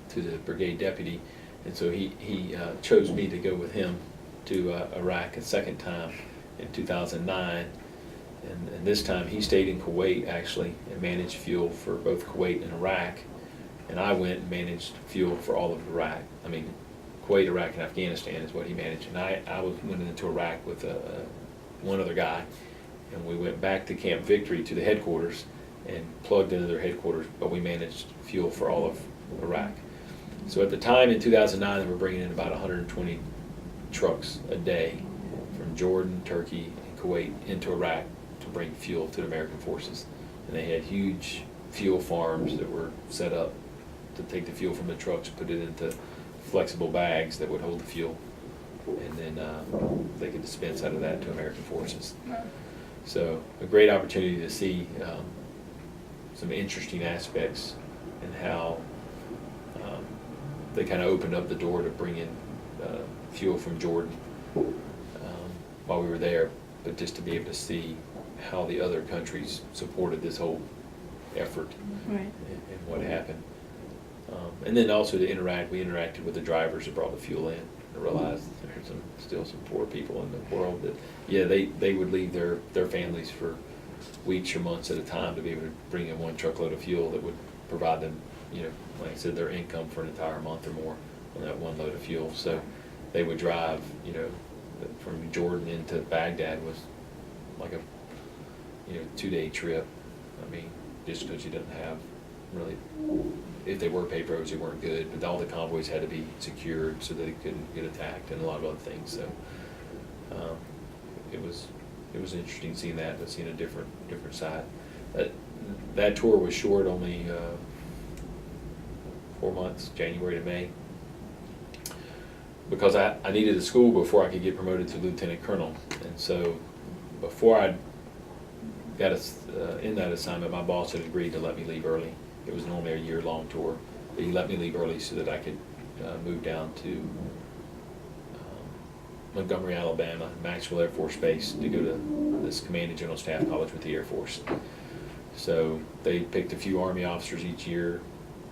to the brigade deputy, and so he chose me to go with him to Iraq a second time in 2009. And this time he stayed in Kuwait, actually, and managed fuel for both Kuwait and Iraq. And I went and managed fuel for all of Iraq. I mean, Kuwait, Iraq, and Afghanistan is what he managed. And I went into Iraq with one other guy, and we went back to Camp Victory to the headquarters and plugged into their headquarters, but we managed fuel for all of Iraq. So at the time in 2009, they were bringing in about 120 trucks a day from Jordan, Turkey, and Kuwait into Iraq to bring fuel to the American forces. And they had huge fuel farms that were set up to take the fuel from the trucks, put it into flexible bags that would hold the fuel, and then they could dispense out of that to American forces. So a great opportunity to see some interesting aspects and how they kind of opened up the door to bring in fuel from Jordan while we were there, but just to be able to see how the other countries supported this whole effort, right, and what happened. And then also we interacted with the drivers that brought the fuel in, and realized there's still some poor people in the world that, yeah, they would leave their families for weeks or months at a time to be able to bring in one truckload of fuel that would provide them, like I said, their income for an entire month or more on that one load of fuel. So they would drive, from Jordan into Baghdad was like a 2-day trip. I mean, just because you didn't have really, if they were paved roads, they weren't good, but all the convoys had to be secured so they couldn't get attacked and a lot of other things. So it was interesting seeing that, but seeing a different side. That tour was short, only 4 months, January to May, because I needed a school before I could get promoted to lieutenant colonel. And so before I got in that assignment, my boss had agreed to let me leave early. It was normally a year-long tour, but he let me leave early so that I could move down to Montgomery, Alabama, Maxwell Air Force Base to go to this Command and General Staff College with the Air Force. So they picked a few Army officers each year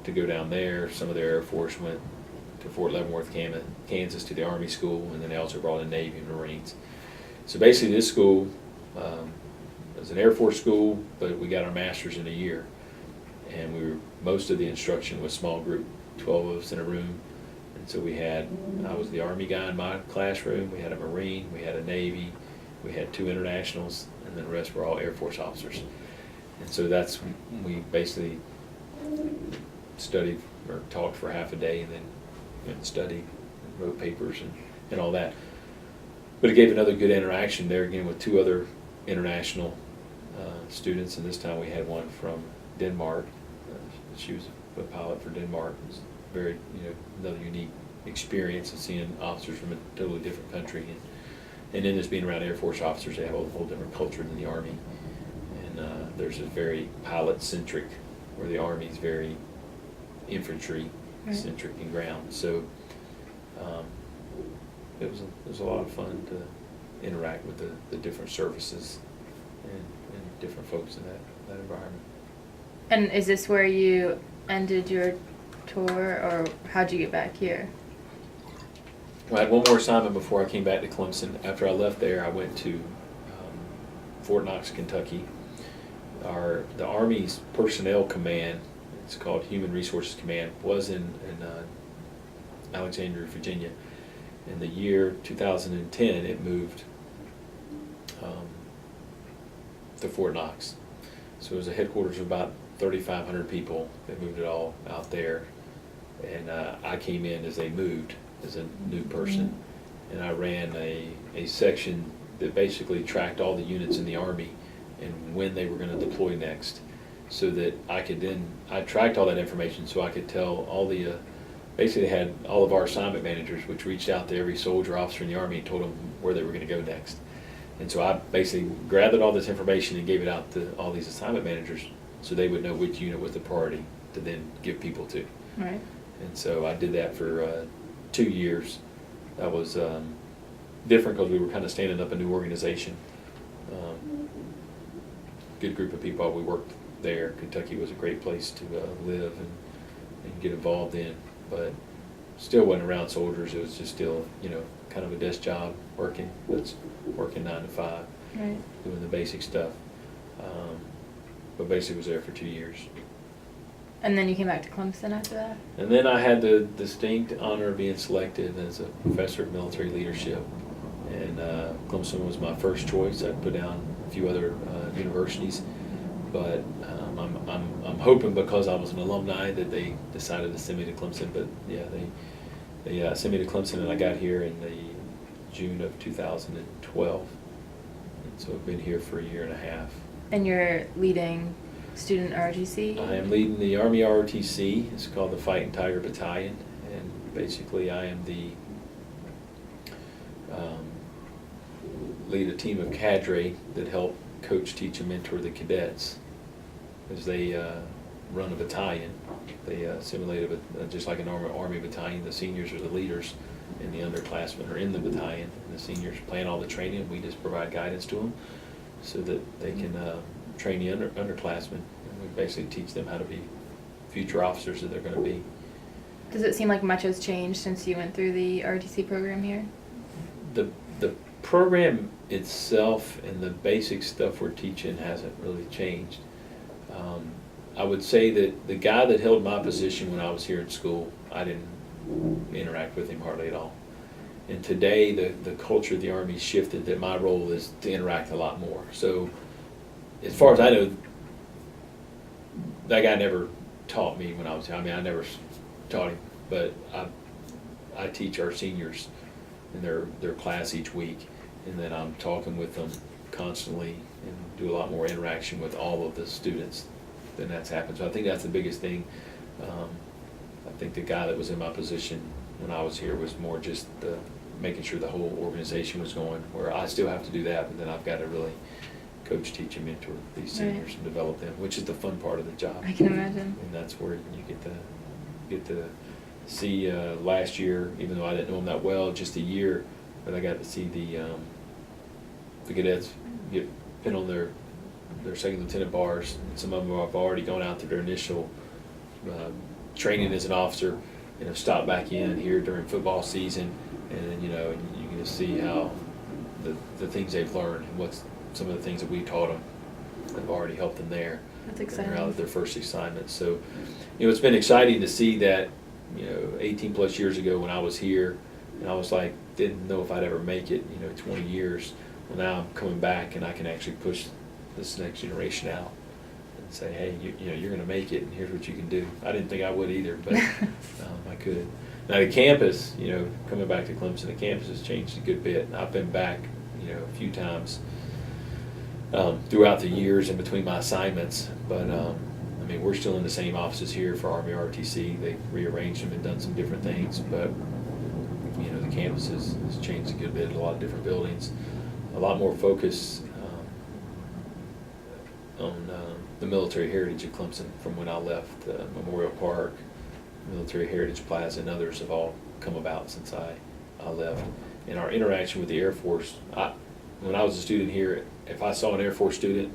to go down there. Some of their Air Force went to Fort Leavenworth, Kansas to the Army school, and then they also brought in Navy and Marines. So basically this school was an Air Force school, but we got our masters in a year. And most of the instruction was small group, 12 of us in a room. And so I was the Army guy in my classroom, we had a Marine, we had a Navy, we had 2 internationals, and then the rest were all Air Force officers. And so we basically studied or talked for half a day and then went and studied and wrote papers and all that. But it gave another good interaction there again with 2 other international students, and this time we had one from Denmark. She was a pilot for Denmark. It was very, another unique experience of seeing officers from a totally different country. And then just being around Air Force officers, they have a whole different culture than the Army. And there's a very pilot-centric, where the Army is very infantry-centric and ground. So it was a lot of fun to interact with the different services and different folks in that environment. And is this where you ended your tour, or how'd you get back here? Well, I had one more assignment before I came back to Clemson. After I left there, I went to Fort Knox, Kentucky. The Army's personnel command, it's called Human Resources Command, was in Alexandria, Virginia. In the year 2010, it moved to Fort Knox. So it was a headquarters of about 3,500 people. They moved it all out there. And I came in as they moved, as a new person. And I ran a section that basically tracked all the units in the Army and when they were going to deploy next. So that I tracked all that information so I could tell all the, basically had all of our assignment managers, which reached out to every soldier, officer in the Army and told them where they were going to go next. And so I basically gathered all this information and gave it out to all these assignment managers so they would know which unit was the priority to then give people to. Right. And so I did that for 2 years. That was different because we were kind of standing up a new organization. Good group of people. We worked there. Kentucky was a great place to live and get involved in, but still wasn't around soldiers. It was just still, kind of a desk job, working 9 to 5, Right. doing the basic stuff. But basically was there for 2 years. And then you came back to Clemson after that? And then I had the distinct honor of being selected as a professor of military leadership. And Clemson was my first choice. I'd put down a few other universities, but I'm hoping because I was an alumni that they decided to send me to Clemson. But yeah, they sent me to Clemson, and I got here in the June of 2012. And so I've been here for a year and a half. And you're leading student ROTC? I am leading the Army ROTC. It's called the Fighting Tiger Battalion, and basically I am the lead a team of cadre that help coach, teach, and mentor the cadets as they run a battalion. They simulate just like an Army battalion. The seniors are the leaders, and the underclassmen are in the battalion. And the seniors plan all the training. We just provide guidance to them so that they can train the underclassmen. And we basically teach them how to be future officers that they're going to be. Does it seem like much has changed since you went through the ROTC program here? The program itself and the basic stuff we're teaching hasn't really changed. I would say that the guy that held my position when I was here in school, I didn't interact with him hardly at all. And today, the culture of the Army shifted that my role is to interact a lot more. So as far as I know, that guy never taught me when I was here. I mean, I never taught him, but I teach our seniors in their class each week, and then I'm talking with them constantly and do a lot more interaction with all of the students than that's happened. So I think that's the biggest thing. I think the guy that was in my position when I was here was more just making sure the whole organization was going, where I still have to do that, but then I've got to really coach, teach, and mentor these seniors and develop them, which is the fun part of the job. I can imagine. And that's where you get to see last year, even though I didn't know them that well, just a year, but I got to see the cadets get pin on their second lieutenant bars. And some of them have already gone out to their initial training as an officer, and have stopped back in here during football season, and then, you can just see how the things they've learned and what's some of the things that we taught them have already helped them there. That's exciting. They're out of their first assignment. So, it's been exciting to see that, 18 plus years ago when I was here, and I was like, didn't know if I'd ever make it, 20 years. Well, now I'm coming back and I can actually push this next generation out and say, hey, you're going to make it, and here's what you can do. I didn't think I would either, but I could. Now the campus, coming back to Clemson, the campus has changed a good bit. I've been back, a few times throughout the years in between my assignments, but we're still in the same offices here for Army ROTC. They've rearranged them and done some different things, but the campus has changed a good bit. A lot of different buildings, a lot more focus on the military heritage of Clemson from when I left. Memorial Park, Military Heritage Plaza, and others have all come about since I left. And our interaction with the Air Force, when I was a student here, if I saw an Air Force student,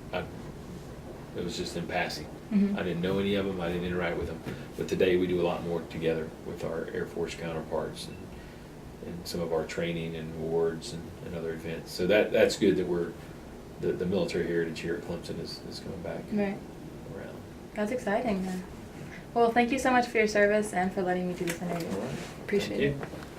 it was just in passing. Mm-hmm. I didn't know any of them, I didn't interact with them. But today we do a lot more together with our Air Force counterparts and some of our training and awards and other events. So that's good that the military heritage here at Clemson is coming back right around. That's exciting then. Well, thank you so much for your service and for letting me do this interview. All right. Appreciate Thank it. you.